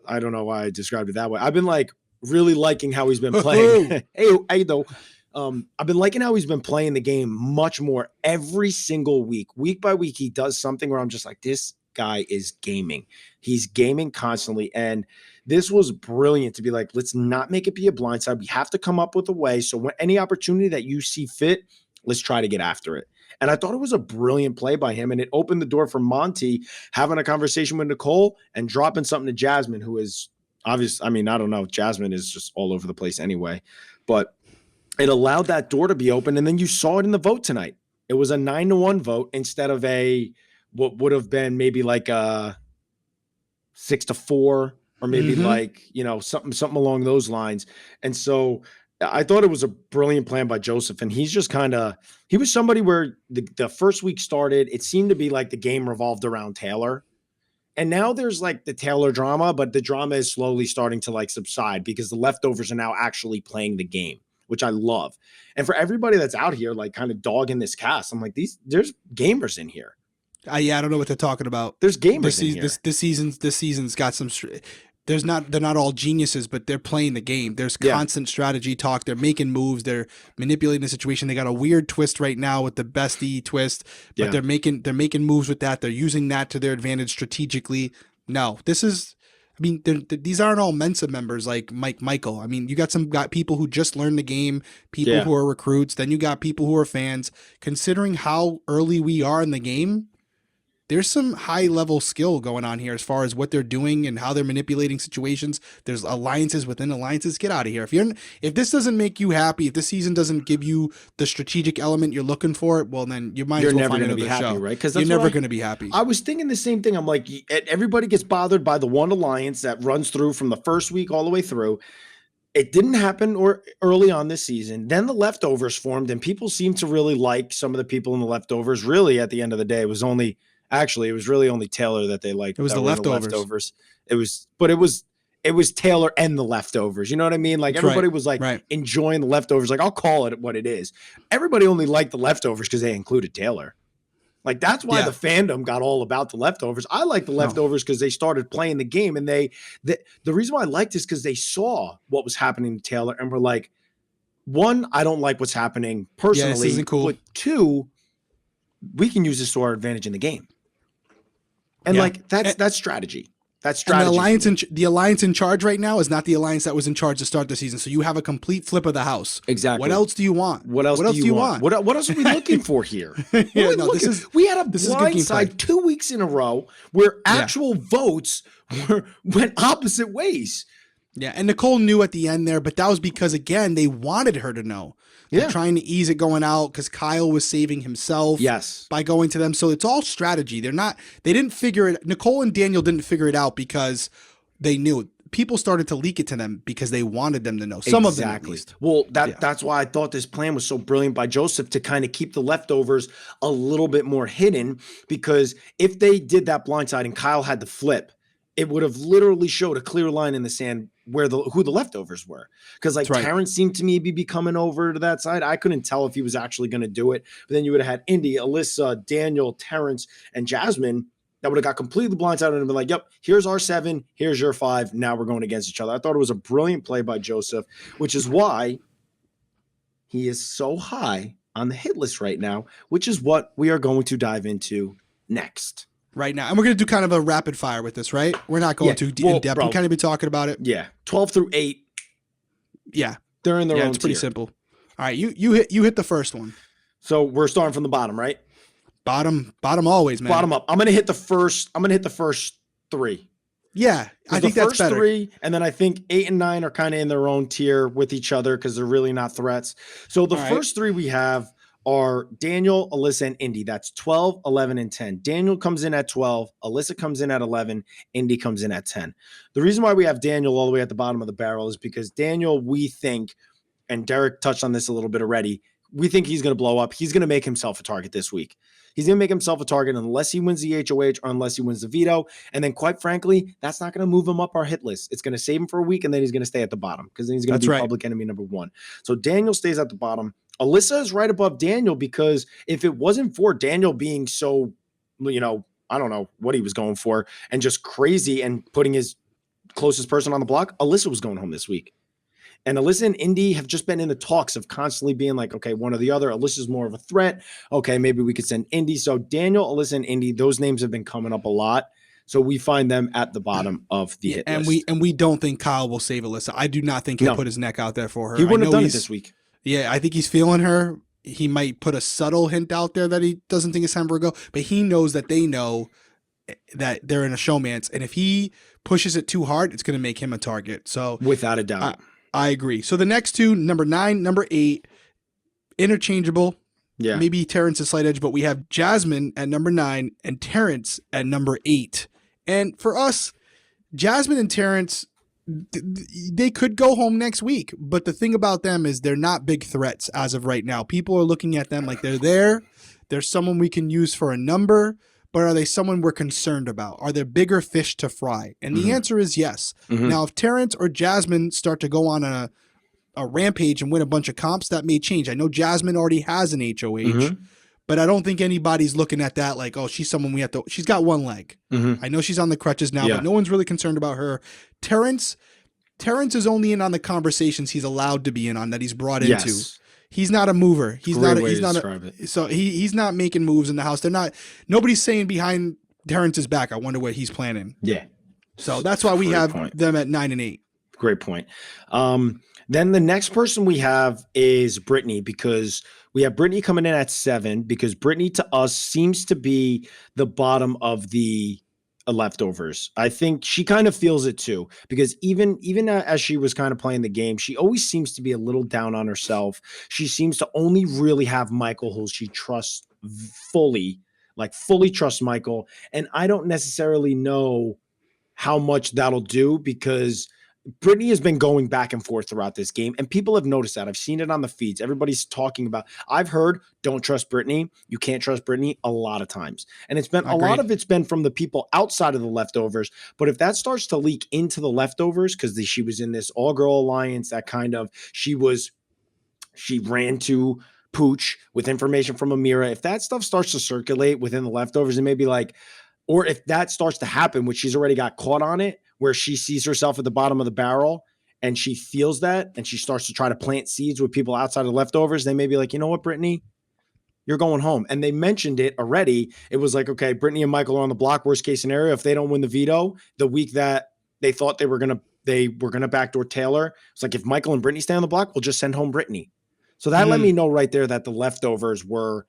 I don't know why I described it that way. I've been like really liking how he's been playing. Hey, though. I've been liking how he's been playing the game much more every single week. Week by week, he does something where I'm just like, this guy is gaming. He's gaming constantly. And this was brilliant to be like, let's not make it be a blindside. We have to come up with a way. So when any opportunity that you see fit, let's try to get after it. And I thought it was a brilliant play by him. And it opened the door for Monty having a conversation with Nicole and dropping something to Jasmine, who is obvious. I mean, I don't know. Jasmine is just all over the place anyway. But it allowed that door to be open. And then you saw it in the vote tonight. It was a 9-1 vote instead of what would have been maybe like a 6-4 or maybe like, you know, something along those lines. And so I thought it was a brilliant plan by Joseph. And he's just he was somebody where the first week started, it seemed to be like the game revolved around Taylor. And now there's like the Taylor drama, but the drama is slowly starting to like subside because the leftovers are now actually playing the game, which I love. And for everybody that's out here, like kind of dogging this cast, I'm like, there's gamers in here. Yeah, I don't know what they're talking about. There's gamers in here. This season's got some. They're not all geniuses, but they're playing the game. There's constant strategy talk. They're making moves. They're manipulating the situation. They got a weird twist right now with the bestie twist, but they're making moves with that. They're using that to their advantage strategically. No, this is. I mean, these aren't all Mensa members like Michael. I mean, you got people who just learned the game, people who are recruits. Then you got people who are fans. Considering how early we are in the game, there's some high level skill going on here as far as what they're doing and how they're manipulating situations. There's alliances within alliances. Get out of here. If this doesn't make you happy, if this season doesn't give you the strategic element you're looking for, well, then you might as well find another show. Right? Because you're never going to be happy. I was thinking the same thing. I'm like, everybody gets bothered by the one alliance that runs through from the first week all the way through. It didn't happen early on this season. Then the leftovers formed, and people seem to really like some of the people in the leftovers. Really, at the end of the day, it was really only Taylor that they liked. It was the leftovers. It was Taylor and the leftovers. You know what I mean? Like everybody was like enjoying the leftovers. Like I'll call it what it is. Everybody only liked the leftovers because they included Taylor. Like that's why the fandom got all about the leftovers. I like the leftovers because they started playing the game, and the reason why I liked this because they saw what was happening to Taylor and were like, one, I don't like what's happening personally. This isn't cool. But two, we can use this to our advantage in the game. And like that's strategy. That's strategy. And the alliance in charge right now is not the alliance that was in charge to start the season. So you have a complete flip of the house. Exactly. What else do you want? What else do you want? What else are we looking for here? We had a blind side 2 weeks in a row where actual votes went opposite ways. Yeah, and Nicole knew at the end there, but that was because, again, they wanted her to know. They're trying to ease it going out because Kyle was saving himself by going to them. So it's all strategy. They didn't figure it. Nicole and Daniel didn't figure it out because they knew people started to leak it to them because they wanted them to know. Some of them, at least. Well, that's why I thought this plan was so brilliant by Joseph to kind of keep the leftovers a little bit more hidden, because if they did that blindside and Kyle had to flip, it would have literally showed a clear line in the sand where who the leftovers were. Because like Terrence seemed to me be coming over to that side. I couldn't tell if he was actually going to do it. But then you would have had Indy, Alyssa, Daniel, Terrence, and Jasmine that would have got completely blindsided and been like, yep, here's our 7, here's your 5. Now we're going against each other. I thought it was a brilliant play by Joseph, which is why he is so high on the hit list right now, which is what we are going to dive into next. Right now. And we're going to do kind of a rapid fire with this, right? We're not going too in depth. We'll kind of be talking about it. Yeah. 12 through 8. Yeah. They're in their own it's pretty tier. Simple. All right. You hit the first one. So we're starting from the bottom, right? Bottom always, man. Bottom up. I'm going to hit the first 3. Yeah. I think that's better. 3, and then I think 8 and 9 are kind of in their own tier with each other because they're really not threats. So the first 3 we have are Daniel, Alyssa, and Indy. That's 12, 11, and 10. Daniel comes in at 12. Alyssa comes in at 11. Indy comes in at 10. The reason why we have Daniel all the way at the bottom of the barrel is because Daniel, we think, and Derrick touched on this a little bit already, we think he's going to blow up. He's going to make himself a target this week. He's going to make himself a target unless he wins the HOH or unless he wins the veto. And then, quite frankly, that's not going to move him up our hit list. It's going to save him for a week, and then he's going to stay at the bottom because then he's going to be public enemy number 1. So Daniel stays at the bottom. Alyssa is right above Daniel because if it wasn't for Daniel being so, I don't know what he was going for and just crazy and putting his closest person on the block, Alyssa was going home this week. And Alyssa and Indy have just been in the talks of constantly being like, okay, one or the other. Alyssa's more of a threat. Okay, maybe we could send Indy. So Daniel, Alyssa, and Indy, those names have been coming up a lot. So we find them at the bottom of the hit list. And we don't think Kyle will save Alyssa. I do not think he'll put his neck out there for her. He wouldn't have done it this week. Yeah, I think he's feeling her. He might put a subtle hint out there that he doesn't think it's time for a go, but he knows that they know that they're in a showmance. And if he pushes it too hard, it's going to make him a target. So without a doubt. I agree. So the next 2, number 9, number 8, interchangeable. Yeah. Maybe Terrence a slight edge, but we have Jasmine at number 9 and Terrence at number 8. And for us, Jasmine and Terrence, they could go home next week. But the thing about them is they're not big threats as of right now. People are looking at them like they're there. They're someone we can use for a number. But are they someone we're concerned about? Are there bigger fish to fry? And the answer is yes. Now, if Terrence or Jasmine start to go on a rampage and win a bunch of comps, that may change. I know Jasmine already has an HOH, but I don't think anybody's looking at that like, oh, she's someone we have to, she's got one leg. I know she's on the crutches now, but no one's really concerned about her. Terrence is only in on the conversations he's allowed to be in on that he's brought into. He's not a mover. He's not making moves in the house. Nobody's saying behind Terrence's back, I wonder what he's planning. Yeah. So that's why we have them at 9 and 8. Great point. Then the next person we have is Brittany, because we have Brittany coming in at 7, because Brittany to us seems to be the bottom of the leftovers. I think she kind of feels it too, because even as she was kind of playing the game, she always seems to be a little down on herself. She seems to only really have Michael, who she trusts fully trusts Michael. And I don't necessarily know how much that'll do, because Brittany has been going back and forth throughout this game, and people have noticed that. I've seen it on the feeds. Everybody's talking about, I've heard, don't trust Brittany. You can't trust Brittany a lot of times. And it's been, a lot of it's been from the people outside of the leftovers. But if that starts to leak into the leftovers, because she was in this all-girl alliance, that kind of, she ran to Pooch with information from Amira. If that stuff starts to circulate within the leftovers, and maybe like, or if that starts to happen, which she's already got caught on it, where she sees herself at the bottom of the barrel and she feels that, and she starts to try to plant seeds with people outside of leftovers, they may be like, you know what, Brittany, you're going home. And they mentioned it already. It was like, okay, Brittany and Michael are on the block. Worst case scenario, if they don't win the veto, the week that they thought they were going to backdoor Taylor, it's like, if Michael and Brittany stay on the block, we'll just send home Brittany. So that let me know right there that the leftovers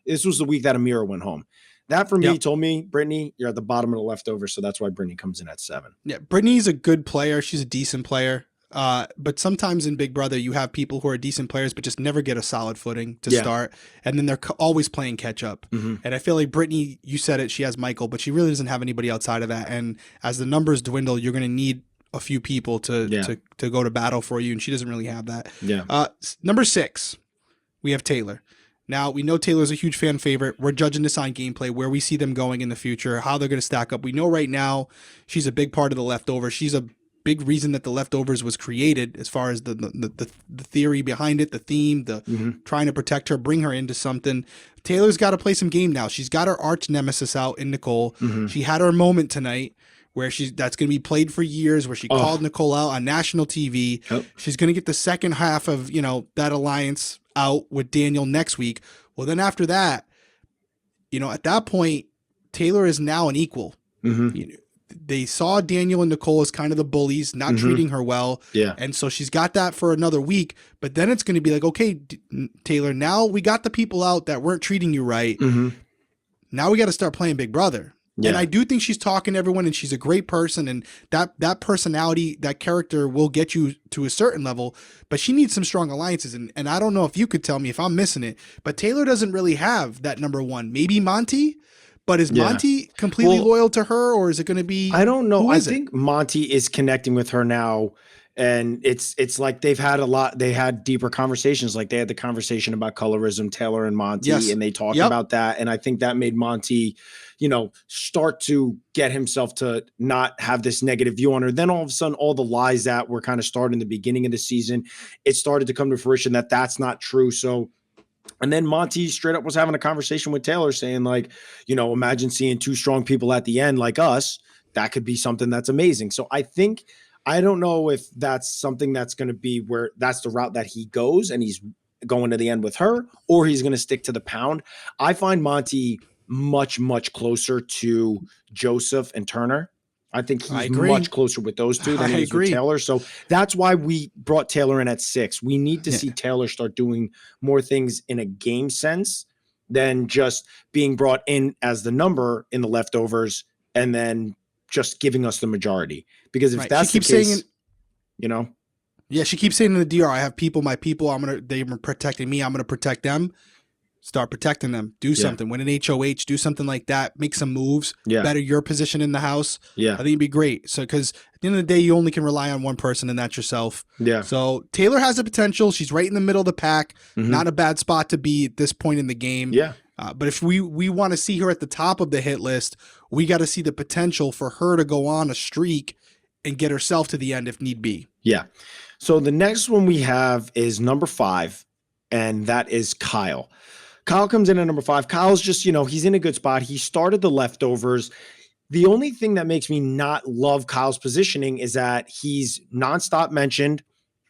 this was the week that Amira went home. That for me told me, Brittany, you're at the bottom of the leftovers, so that's why Brittany comes in at 7. Yeah, Brittany's a good player. She's a decent player. But sometimes in Big Brother, you have people who are decent players but just never get a solid footing to start, and then they're always playing catch up. And I feel like Brittany, you said it, she has Michael, but she really doesn't have anybody outside of that. And as the numbers dwindle, you're going to need a few people to go to battle for you, and she doesn't really have that. Yeah. Number 6, we have Taylor. Now, we know Taylor's a huge fan favorite. We're judging this on gameplay, where we see them going in the future, how they're going to stack up. We know right now she's a big part of the leftovers. She's a big reason that the leftovers was created, as far as the theory behind it, the theme, trying to protect her, bring her into something. Taylor's got to play some game now. She's got her arch nemesis out in Nicole. She had her moment tonight where that's going to be played for years, where she called Nicole out on national TV. Yep. She's going to get the second half of, that alliance out with Daniel next week. Well, then after that, at that point, Taylor is now an equal. They saw Daniel and Nicole as kind of the bullies, not treating her well. Yeah. And so she's got that for another week, but then it's going to be like, okay, Taylor, now we got the people out that weren't treating you right. Now we got to start playing Big Brother. Yeah. And I do think she's talking to everyone, and she's a great person, and that personality, that character will get you to a certain level, but she needs some strong alliances. And I don't know if you could tell me if I'm missing it, but Taylor doesn't really have that number one. Maybe Monty, but is Monty completely loyal to her, or is it going to be? I don't know. I think Monty is connecting with her now. And it's like they had deeper conversations. Like they had the conversation about colorism, Taylor and Monty, and they talked about that. And I think that made Monty, start to get himself to not have this negative view on her. Then all of a sudden, all the lies that were kind of started in the beginning of the season, it started to come to fruition that that's not true. So, and then Monty straight up was having a conversation with Taylor saying like, imagine seeing two strong people at the end like us. That could be something that's amazing. So I don't know if that's something that's going to be where that's the route that he goes and he's going to the end with her, or he's going to stick to the pound. I find Monty much, much closer to Joseph and Turner. I think he's much closer with those two than he is with Taylor. So that's why we brought Taylor in at 6. We need to see Taylor start doing more things in a game sense than just being brought in as the number in the leftovers and then just giving us the majority. Because if that's the case, Yeah, she keeps saying in the DR, I have people, my people, they're protecting me, I'm going to protect them. Start protecting them. Do something. Win an HOH. Do something like that. Make some moves. Better your position in the house. Yeah. I think it'd be great. So, because at the end of the day, you only can rely on one person, and that's yourself. Yeah. So, Taylor has the potential. She's right in the middle of the pack. Not a bad spot to be at this point in the game. Yeah. But if we want to see her at the top of the hit list, we got to see the potential for her to go on a streak and get herself to the end if need be. Yeah. So, the next one we have is number 5, and that is Kyle. Kyle comes in at number 5. Kyle's just, he's in a good spot. He started the leftovers. The only thing that makes me not love Kyle's positioning is that he's nonstop mentioned,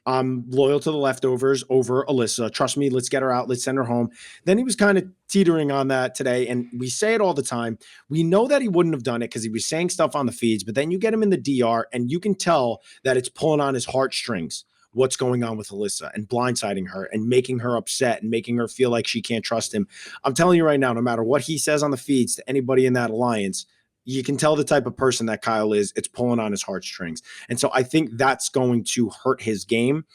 I'm loyal to the leftovers over Alyssa. Trust me, let's get her out. Let's send her home. Then he was kind of teetering on that today. And we say it all the time. We know that he wouldn't have done it because he was saying stuff on the feeds, but then you get him in the DR and you can tell that it's pulling on his heartstrings. What's going on with Alyssa and blindsiding her and making her upset and making her feel like she can't trust him. I'm telling you right now, no matter what he says on the feeds to anybody in that alliance, you can tell the type of person that Kyle is. It's pulling on his heartstrings. And so I think that's going to hurt his game.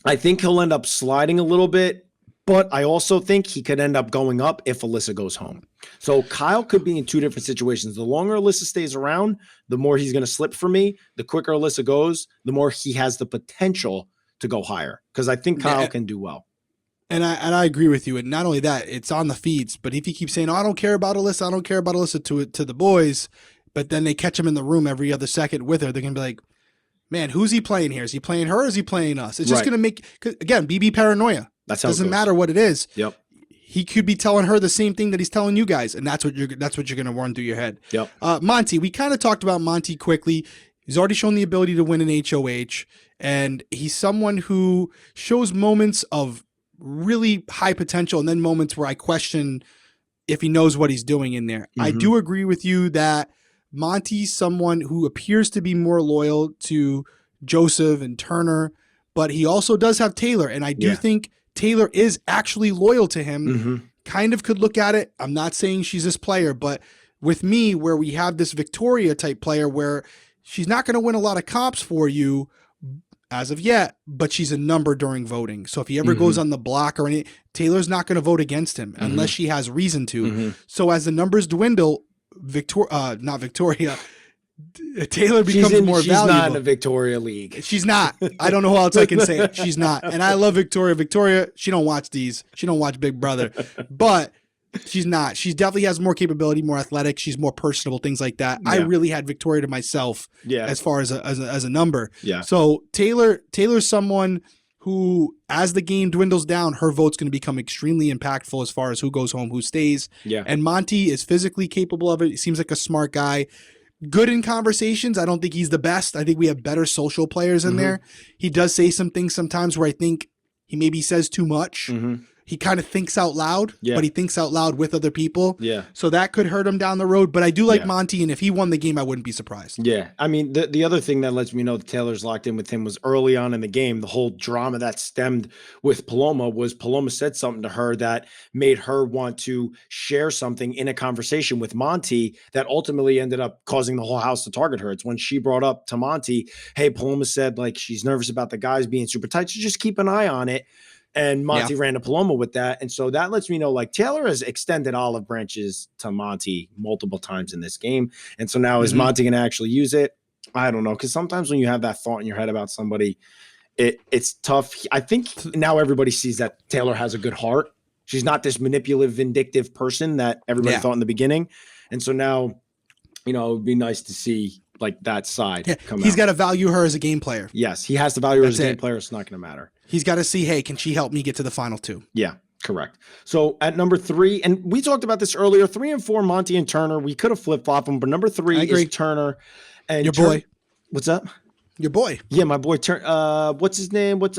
I think he'll end up sliding a little bit, but I also think he could end up going up if Alyssa goes home. So Kyle could be in two different situations. The longer Alyssa stays around, the more he's going to slip for me. The quicker Alyssa goes, the more he has the potential to go higher. Because I think Kyle can do well. And I agree with you. And not only that, it's on the feeds. But if he keeps saying, I don't care about Alyssa to the boys, but then they catch him in the room every other second with her, they're going to be like, man, who's he playing here? Is he playing her or is he playing us? It's just going to make, again, BB paranoia. That's how doesn't matter what it is. Yep. He could be telling her the same thing that he's telling you guys, and that's what you're going to run through your head. Yep. Monty, we kind of talked about Monty quickly. He's already shown the ability to win an HOH, and he's someone who shows moments of really high potential, and then moments where I question if he knows what he's doing in there. I do agree with you that Monty's someone who appears to be more loyal to Joseph and Turner, but he also does have Taylor, and I do think Taylor is actually loyal to him. Kind of could look at it. I'm not saying she's this player, but with me, where we have this Victoria type player where she's not going to win a lot of comps for you as of yet, but she's a number during voting. So if he ever goes on the block or anything, Taylor's not going to vote against him unless she has reason to. So as the numbers dwindle, not Victoria, Taylor becomes more she's valuable. not in a Victoria league. She's not. I don't know how else I can say it. She's not. And I love Victoria. Victoria, she don't watch these. She don't watch Big Brother. But she's not. She definitely has more capability, more athletic. She's more personable, things like that. Yeah. I really had Victoria to myself as far as a number. Yeah. So Taylor's someone who, as the game dwindles down, her vote's going to become extremely impactful as far as who goes home, who stays. Yeah. And Monty is physically capable of it. He seems like a smart guy. Good in conversations. I don't think he's the best. I think we have better social players in there. He does say some things sometimes where I think he maybe says too much. He kind of thinks out loud, but he thinks out loud with other people. Yeah. So that could hurt him down the road. But I do like Monty, and if he won the game, I wouldn't be surprised. Yeah. I mean, the other thing that lets me know that Taylor's locked in with him was early on in the game. The whole drama that stemmed with Paloma was Paloma said something to her that made her want to share something in a conversation with Monty that ultimately ended up causing the whole house to target her. It's when she brought up to Monty, hey, Paloma said like she's nervous about the guys being super tight, so just keep an eye on it. And Monty ran to Paloma with that. And so that lets me know like Taylor has extended olive branches to Monty multiple times in this game. And so now is Monty going to actually use it? I don't know. Because sometimes when you have that thought in your head about somebody, it's tough. I think now everybody sees that Taylor has a good heart. She's not this manipulative, vindictive person that everybody thought in the beginning. And so now, it would be nice to see like that side come out. He's got to value her as a game player. Yes, he has to value her as a game player. It's not going to matter. He's got to see, hey, can she help me get to the final two? Yeah, correct. So at number 3, and we talked about this earlier, 3 and 4, Monty and Turner. We could have flip-flopped them, but number 3 is Turner. And your boy. What's up? Your boy. Yeah, my boy Turner. What's his name? His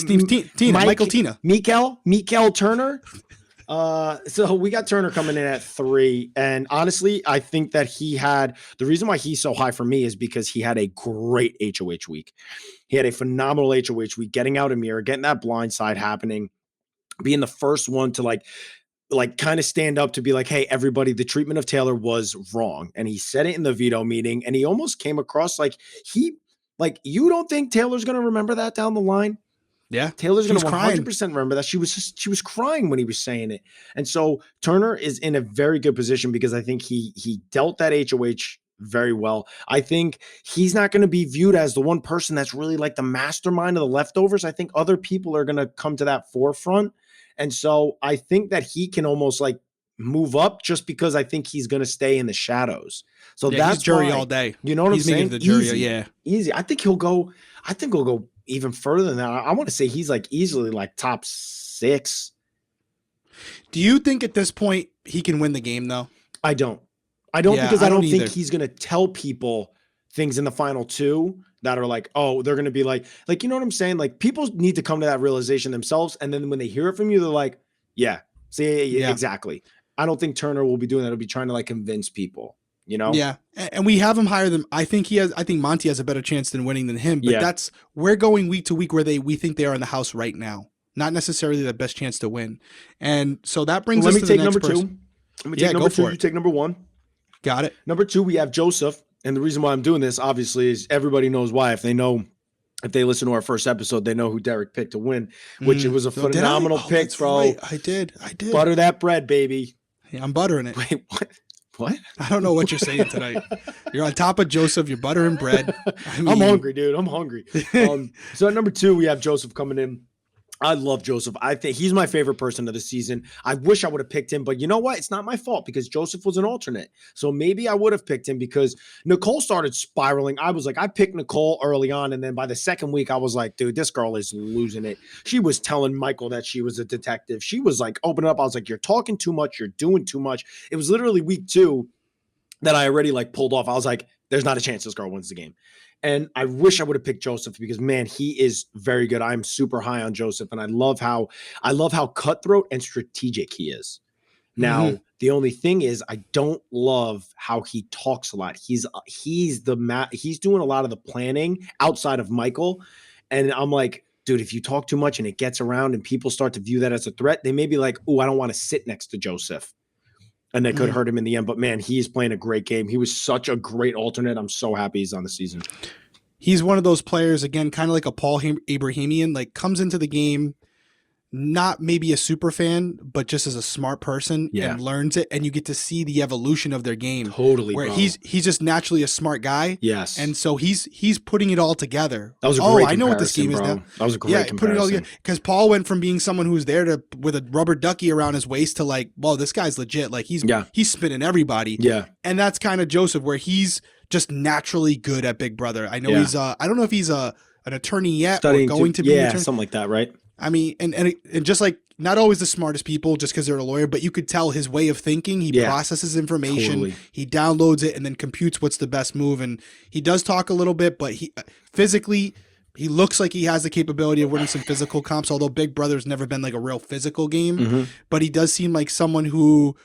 name's Tina. Michael Tina. Mikael Turner. So we got Turner coming in at 3. And honestly, I think that the reason why he's so high for me is because he had a great HOH week. He had a phenomenal HOH week, getting out a mirror, getting that blind side happening, being the first one to like kind of stand up to be like, hey, everybody, the treatment of Taylor was wrong. And he said it in the veto meeting, and he almost came across like you don't think Taylor's going to remember that down the line? Yeah. Taylor's going to 100% remember that. She was crying when he was saying it. And so Turner is in a very good position because I think he dealt that HOH very well. I think he's not going to be viewed as the one person that's really like the mastermind of the leftovers. I think other people are going to come to that forefront. And so I think that he can almost like move up just because I think he's going to stay in the shadows. So that's jury all day. You know what I'm saying? The jury, easy. I think he'll go even further than that. I want to say he's like easily like top 6. Do you think at this point he can win the game though? I don't because I don't think he's going to tell people things in the final 2 that are like, oh, they're going to be like, you know what I'm saying? Like people need to come to that realization themselves. And then when they hear it from you, they're like, exactly. I don't think Turner will be doing that. He'll be trying to like convince people. Yeah. And we have him higher than I think Monty has a better chance than winning than him, but we're going week to week where we think they are in the house right now. Not necessarily the best chance to win. And so that brings us to the next person. Let me take number 2. You take number 1. Got it. Number 2, we have Joseph. And the reason why I'm doing this, obviously, is everybody knows why. If they listen to our first episode, they know who Derrick picked to win, which it was a phenomenal pick, bro. Right. I did. Butter that bread, baby. Yeah, I'm buttering it. Wait, what? I don't know what you're saying tonight. You're on top of Joseph. You're buttering bread. I'm hungry, dude. I'm hungry. So at number 2, we have Joseph coming in. I love Joseph. I think he's my favorite person of the season. I wish I would have picked him, but you know what? It's not my fault because Joseph was an alternate. So maybe I would have picked him because Nicole started spiraling. I was like, I picked Nicole early on. And then by the second week, I was like, dude, this girl is losing it. She was telling Michael that she was a detective. She was like, open up. I was like, you're talking too much. You're doing too much. It was literally week 2 that I already like pulled off. I was like, there's not a chance this girl wins the game. And I wish I would have picked Joseph because, man, he is very good. I'm super high on Joseph, and I love how cutthroat and strategic he is. Now, the only thing is I don't love how he talks a lot. He's doing a lot of the planning outside of Michael. And I'm like, dude, if you talk too much and it gets around and people start to view that as a threat, they may be like, oh, I don't want to sit next to Joseph. And that could hurt him in the end. But, man, he's playing a great game. He was such a great alternate. I'm so happy he's on the season. He's one of those players, again, kind of like a Paul Abrahamian, like comes into the game not maybe a super fan, but just as a smart person Yeah. and learns it, and you get to see the evolution of their game. Totally, where bro. he's just naturally a smart guy. Yes. And so he's putting it all together. That was a great I know what this game is bro. now. That was a great comparison. Putting it all together. Because Paul went from being someone who's there to with a rubber ducky around his waist to like, well, this guy's legit. Like he's spinning everybody. Yeah. And that's kind of Joseph, where he's just naturally good at Big Brother. I know he's I don't know if he's an attorney yet Studying or going to be an attorney. something like that, right? I mean, and just like not always the smartest people just because they're a lawyer, but you could tell his way of thinking. He processes information, he downloads it, and then computes what's the best move. And he does talk a little bit, but he physically, he looks like he has the capability of winning some physical comps, although Big Brother's never been like a real physical game. But he does seem like someone who,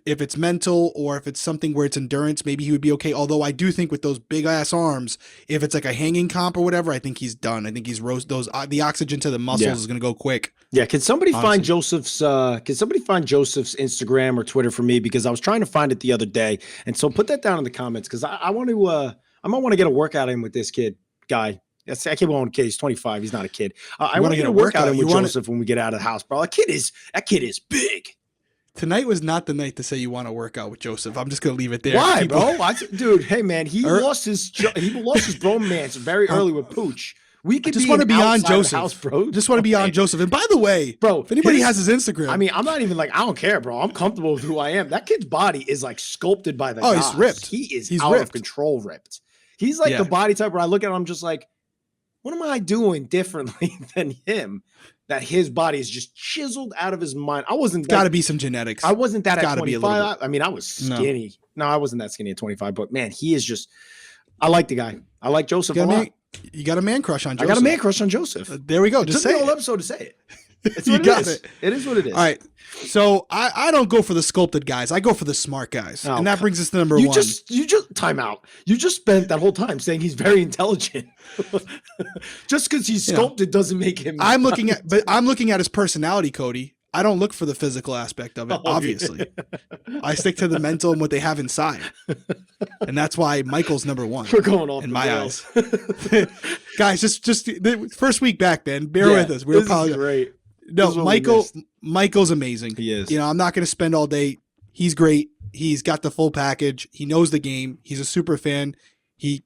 if it's mental or if it's something where it's endurance, maybe he would be okay. Although I do think with those big ass arms, if it's like a hanging comp or whatever, I think he's done. I think he's the oxygen to the muscles is going to go quick. Yeah. Can somebody find Joseph's Instagram or Twitter for me? Because I was trying to find it the other day. And so put that down in the comments. Cause I want to, I might want to get a workout in with this guy. I keep on kid. He's 25. He's not a kid. I want to get a workout in with Joseph when we get out of the house, bro. That kid is big. Tonight was not the night to say you want to work out with Joseph. I'm just gonna leave it there. Why, bro? Dude, hey man, he lost his bromance very early with Pooch. We could just want to be on Joseph, house, bro. Just want to be on Joseph. And by the way, bro, if anybody has his Instagram, I mean, I'm not even like I don't care, bro. I'm comfortable with who I am. That kid's body is like sculpted by the gods. He's ripped. He's out of control ripped. He's like the body type where I look at him, I'm just like, what am I doing differently than him? That his body is just chiseled out of his mind. I wasn't. Got to be some genetics. I wasn't that at 25. I mean, I was skinny. No, I wasn't that skinny at 25. But man, he is just. I like the guy. I like Joseph a lot. You got a man crush on Joseph. I got a man crush on Joseph. There we go. Just say the whole episode to say it. It's what it is. It is what it is. All right. So I don't go for the sculpted guys. I go for the smart guys. And that brings us to number one. You just time out. You just spent that whole time saying he's very intelligent. Just because he's sculpted doesn't make him. I'm looking at his personality, Cody. I don't look for the physical aspect of it, obviously. I stick to the mental and what they have inside. And that's why Michael's number one. We're going off in my eyes. Guys, just the first week back, man. Bear with us. We're probably great. No, Michael's amazing. He is. I'm not going to spend all day. He's great. He's got the full package. He knows the game. He's a super fan. He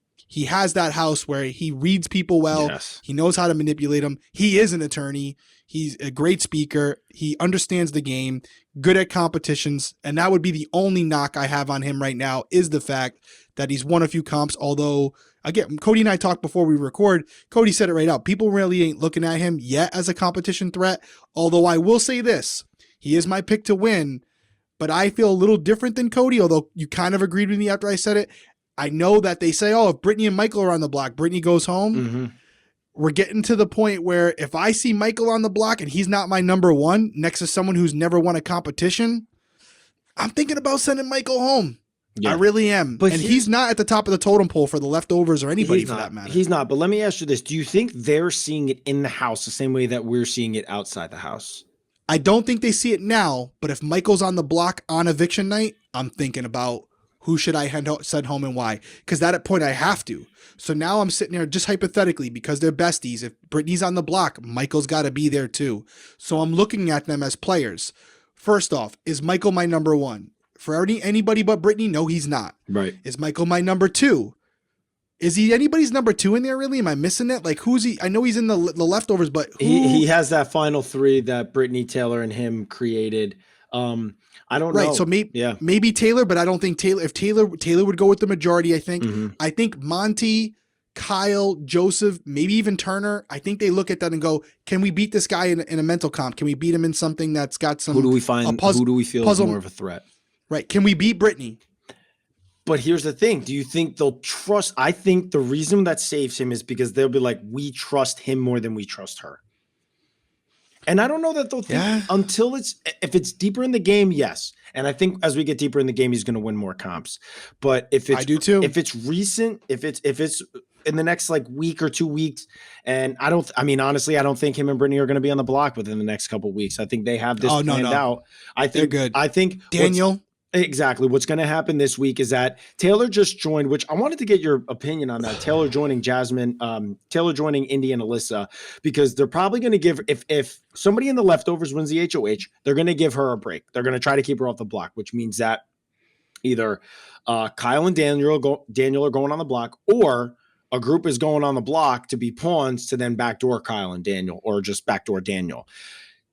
has that house where he reads people well. Yes. He knows how to manipulate them. He is an attorney. He's a great speaker. He understands the game, good at competitions. And that would be the only knock I have on him right now is the fact that he's won a few comps. Although, again, Cody and I talked before we record. Cody said it right out. People really ain't looking at him yet as a competition threat. Although I will say this, he is my pick to win. But I feel a little different than Cody, although you kind of agreed with me after I said it. I know that they say, if Brittany and Michael are on the block, Brittany goes home. Mm-hmm. We're getting to the point where if I see Michael on the block and he's not my number one next to someone who's never won a competition, I'm thinking about sending Michael home. Yeah. I really am. But he's not at the top of the totem pole for the leftovers or anybody for that matter. He's not. But let me ask you this. Do you think they're seeing it in the house the same way that we're seeing it outside the house? I don't think they see it now, but if Michael's on the block on eviction night, I'm thinking about who should I send home and why? Because that point I have to. So now I'm sitting there just hypothetically because they're besties. If Brittany's on the block, Michael's got to be there too. So I'm looking at them as players. First off, is Michael my number one? For anybody but Brittany? No, he's not. Right. Is Michael my number two? Is he anybody's number two in there really? Am I missing it? Like who's he? I know he's in the leftovers, but who? He has that final three that Brittany, Taylor, and him created. I don't know. Right. So maybe Taylor, but I don't think Taylor. If Taylor would go with the majority, I think. Mm-hmm. I think Monty, Kyle, Joseph, maybe even Turner. I think they look at that and go, "Can we beat this guy in a mental comp? Can we beat him in something that's got some?" Who do we find? Who do we feel is more of a threat? Right. Can we beat Brittany? But here's the thing. Do you think they'll trust? I think the reason that saves him is because they'll be like, we trust him more than we trust her. And I don't know that they'll think until if it's deeper in the game, yes. And I think as we get deeper in the game, he's going to win more comps. But if it's, I do too. If it's recent, if it's in the next like week or 2 weeks, and honestly, I don't think him and Brittany are going to be on the block within the next couple of weeks. I think they have this planned out. I think they're good. I think Daniel. Exactly. What's going to happen this week is that Taylor just joined, which I wanted to get your opinion on that. Taylor joining Taylor joining Indy and Alyssa, because they're probably going to give, if somebody in the leftovers wins the HOH, they're going to give her a break. They're going to try to keep her off the block, which means that either Kyle and Daniel are going on the block, or a group is going on the block to be pawns to then backdoor Kyle and Daniel, or just backdoor Daniel.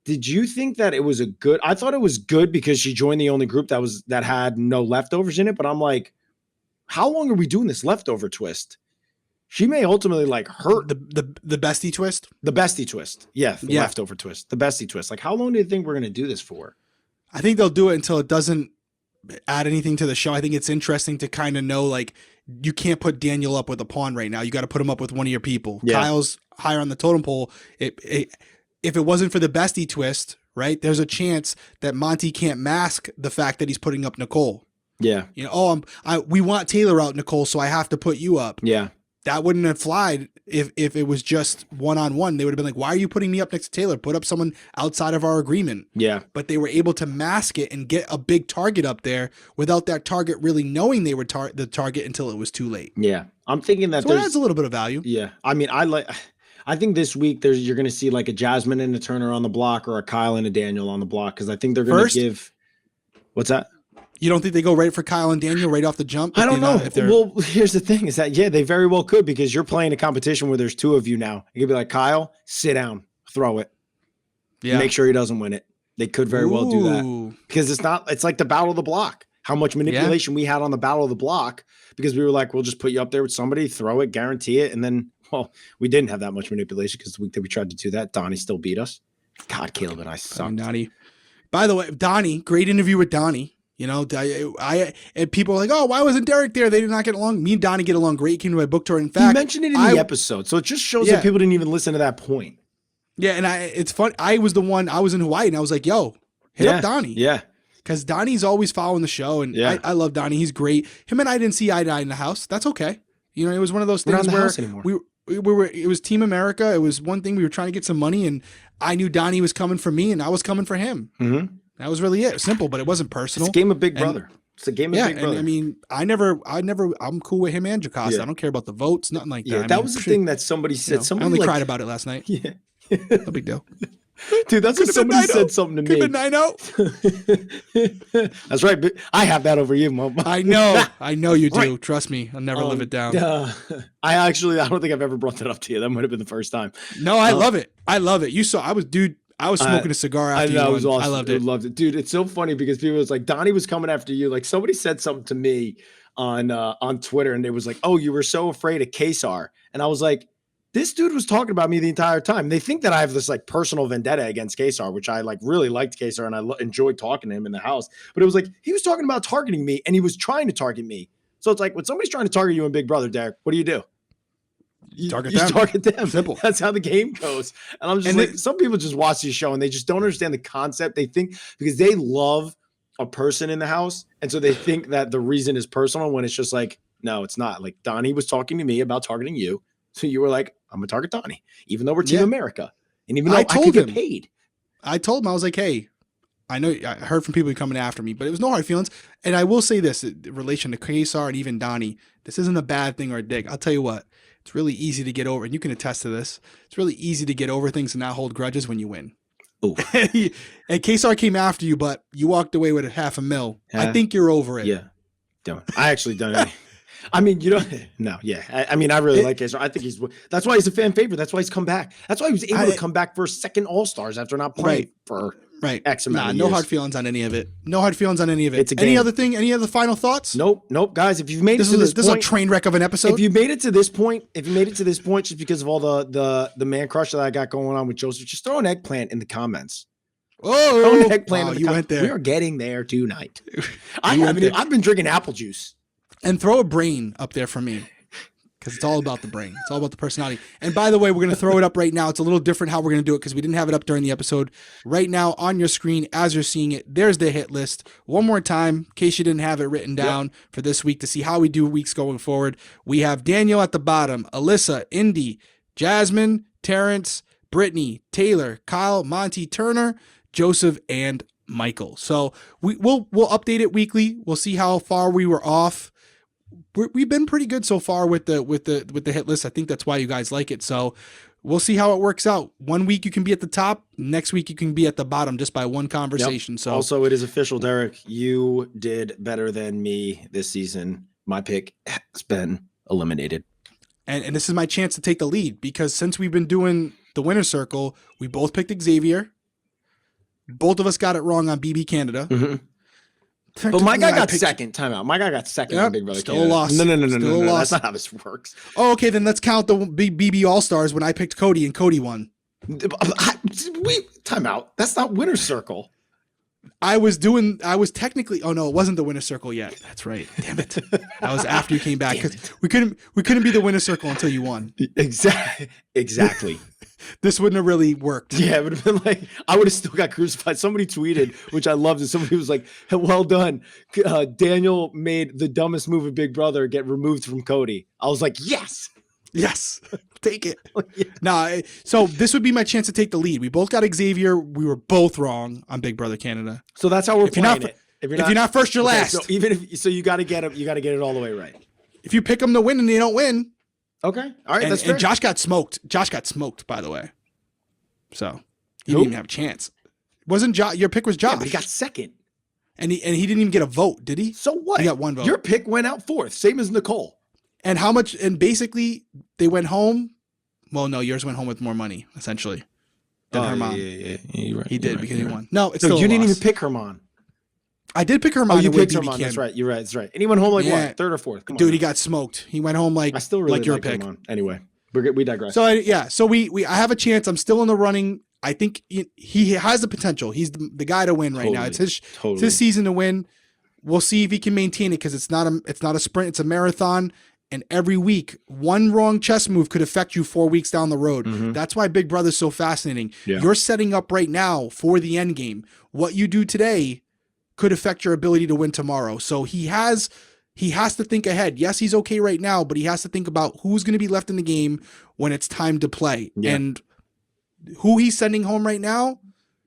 Did you think that it was a good? I thought it was good because she joined the only group that had no leftovers in it. But I'm like, how long are we doing this leftover twist? She may ultimately like hurt the bestie twist. The bestie twist, yeah, leftover twist, the bestie twist. Like, how long do you think we're gonna do this for? I think they'll do it until it doesn't add anything to the show. I think it's interesting to kind of know, like, you can't put Daniel up with a pawn right now. You got to put him up with one of your people. Yeah. Kyle's higher on the totem pole. If it wasn't for the bestie twist, right, there's a chance that Monty can't mask the fact that he's putting up Nicole. Yeah. You know, we want Taylor out, Nicole, so I have to put you up. Yeah. That wouldn't have flied if it was just one-on-one. They would have been like, why are you putting me up next to Taylor? Put up someone outside of our agreement. Yeah. But they were able to mask it and get a big target up there without that target really knowing they were the target until it was too late. Yeah. I'm thinking that so it adds a little bit of value. Yeah. I mean, I think this week you're going to see like a Jasmine and a Turner on the block, or a Kyle and a Daniel on the block, because I think they're going to give. What's that? You don't think they go right for Kyle and Daniel right off the jump? I don't know. Well, here's the thing: is that they very well could, because you're playing a competition where there's two of you now. You could be like, Kyle, sit down, throw it. Yeah. Make sure he doesn't win it. They could very well do that, because it's like the battle of the block. How much manipulation we had on the battle of the block, because we were like, we'll just put you up there with somebody, throw it, guarantee it, and then. Well, we didn't have that much manipulation, because the week that we tried to do that, Donnie still beat us. God, Caleb and I sucked. Donnie. By the way, Donnie, great interview with Donnie. You know, and people are like, oh, why wasn't Derrick there? They did not get along. Me and Donnie get along great. He came to my book tour. In fact, he mentioned it in the episode, so it just shows that people didn't even listen to that point. Yeah, and it's fun. I was in Hawaii, and I was like, yo, hit up Donnie. Yeah. Because Donnie's always following the show, and I love Donnie. He's great. Him and I didn't see eye to eye in the house. That's okay. You know, it was one of those things where it was Team America. It was one thing, we were trying to get some money, and I knew Donnie was coming for me, and I was coming for him. Mm-hmm. That was really it. It was simple, but it wasn't personal. It's a game of Big Brother. It's a game of Big Brother. And I mean, I'm cool with him and Jocasta. I don't care about the votes, nothing like that. Yeah, that was the thing that somebody said. I only cried about it last night. Yeah. No big deal. Dude, that's what somebody said something to me. Could have been 9-0. That's right. But I have that over you, Mom. I know you do. Right. Trust me. I'll never live it down. I don't think I've ever brought that up to you. That might have been the first time. No, I love it. I love it. I was smoking a cigar after you won. It was awesome. I loved it. Dude, it's so funny because people was like, Donnie was coming after you. Like, somebody said something to me on Twitter, and it was like, oh, you were so afraid of Kesar. And I was like, this dude was talking about me the entire time. They think that I have this like personal vendetta against Kesar, which I like really liked Kesar, and I enjoyed talking to him in the house. But it was like, he was talking about targeting me, and he was trying to target me. So it's like, when somebody's trying to target you in Big Brother, Derrick, what do? You target them. Simple. That's how the game goes. And I'm just some people just watch this show and they just don't understand the concept. They think because they love a person in the house, and so they think that the reason is personal, when it's just like, no, it's not. Like, Donnie was talking to me about targeting you. So you were like, I'm going to target Donnie, even though we're Team America. And even though I could get paid. I told him, I was like, hey, I know I heard from people coming after me, but it was no hard feelings. And I will say this in relation to Kesar and even Donnie, this isn't a bad thing or a dig. I'll tell you what, it's really easy to get over, and you can attest to this. It's really easy to get over things and not hold grudges when you win. Oh, and Kesar came after you, but you walked away with $500,000. I think you're over it. Yeah. Don't. I actually don't. I mean, no, yeah. I mean, I really like Kesar. I think that's why he's a fan favorite. That's why he's come back. That's why he was able to come back for a second All-Stars after not playing for X amount of years. No hard feelings on any of it. No hard feelings on any of it. It's a game. Any other thing? Any other final thoughts? Nope. Guys, if you've made it to this point. This is a train wreck of an episode. If you made it to this point, just because of all the man crush that I got going on with Joseph, just throw an eggplant in the comments. Oh, throw an eggplant you went there. We are getting there tonight. I've been drinking apple juice. And throw a brain up there for me, because it's all about the brain. It's all about the personality. And by the way, we're going to throw it up right now. It's a little different how we're going to do it, because we didn't have it up during the episode. Right now on your screen, as you're seeing it, there's the hit list. One more time, in case you didn't have it written down for this week to see how we do weeks going forward. We have Daniel at the bottom, Alyssa, Indy, Jasmine, Terrence, Brittany, Taylor, Kyle, Monty, Turner, Joseph, and Michael. So we'll update it weekly. We'll see how far we were off. We've been pretty good so far with the hit list. I think that's why you guys like it. So we'll see how it works out. One week you can be at the top. Next week you can be at the bottom just by one conversation. Yep. So also, it is official, Derrick. You did better than me this season. My pick has been eliminated. And this is my chance to take the lead because since we've been doing the winner circle, we both picked Xavier. Both of us got it wrong on BB Canada. Mm-hmm. But my guy got second. Time out. My guy got second on Big Brother still Canada. Lost. No. That's not how this works. Oh, okay. Then let's count the BB All-Stars when I picked Cody and Cody won. Wait, time out. That's not winner circle. I was technically, oh no, it wasn't the winner circle yet. That's right. Damn it. That was after you came back. Because we couldn't be the winner circle until you won. Exactly. This wouldn't have really worked. Yeah, it would have been like, I would have still got crucified. Somebody tweeted, which I loved, and somebody was like, well done. Daniel made the dumbest move of Big Brother get removed from Cody. I was like, yes. Take it. Yeah. Nah, so this would be my chance to take the lead. We both got Xavier. We were both wrong on Big Brother Canada. So that's how we're playing it. If you're not first, you're last. So you got to get it. You got to get it all the way right. If you pick them to win and they don't win. Okay. All right. That's fair. And Josh got smoked. By the way. So he didn't even have a chance. Wasn't Josh? Your pick was Josh. Yeah, but he got second. And he didn't even get a vote, did he? So what? He got one vote. Your pick went out fourth, same as Nicole. And how much? And basically, they went home. Well, no, yours went home with more money, essentially, than Herman. Yeah. You're right. He did because he won. No, it's so still you a didn't loss. even pick Herman. I did pick Herman. Oh, you picked Herman. That's right. You're right. That's right. And he went home like what? Third or fourth? Come on, dude, he got smoked. He went home like I still really like your like pick. Herman. Anyway, we digress. So So I have a chance. I'm still in the running. I think he has the potential. He's the guy to win right now. It's his season to win. We'll see if he can maintain it because it's not a sprint. It's a marathon. And every week, one wrong chess move could affect you 4 weeks down the road. Mm-hmm. That's why Big Brother's so fascinating. Yeah. You're setting up right now for the end game. What you do today could affect your ability to win tomorrow. So he has to think ahead. Yes, he's okay right now, but he has to think about who's going to be left in the game when it's time to play. Yeah. And who he's sending home right now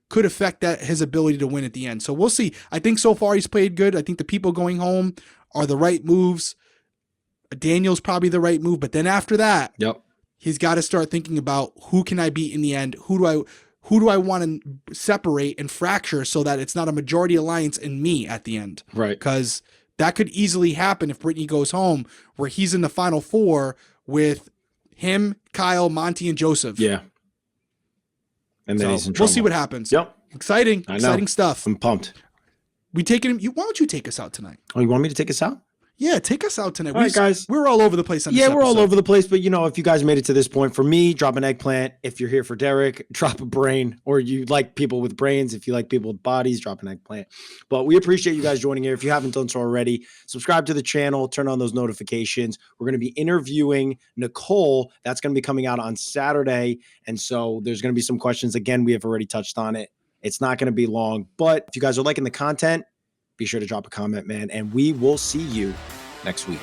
could affect his ability to win at the end. So we'll see. I think so far he's played good. I think the people going home are the right moves. Daniel's probably the right move, but then after that, he's got to start thinking about who can I beat in the end? Who do I want to separate and fracture so that it's not a majority alliance in me at the end? Right. Because that could easily happen if Brittany goes home, where he's in the final four with him, Kyle, Monty, and Joseph. Yeah. And then he's in trouble. We'll see what happens. Yep. Exciting stuff. I'm pumped. Why don't you take us out tonight? Oh, you want me to take us out? Yeah, take us out tonight. All right, guys. We're all over the place on this episode. We're all over the place, but if you guys made it to this point, for me, drop an eggplant. If you're here for Derrick, drop a brain. Or you like people with brains. If you like people with bodies, drop an eggplant. But we appreciate you guys joining here. If you haven't done so already, subscribe to the channel, turn on those notifications. We're going to be interviewing Nicole. That's going to be coming out on Saturday. And so there's going to be some questions. Again, we have already touched on it. It's not going to be long, but if you guys are liking the content, be sure to drop a comment, man. And we will see you next week.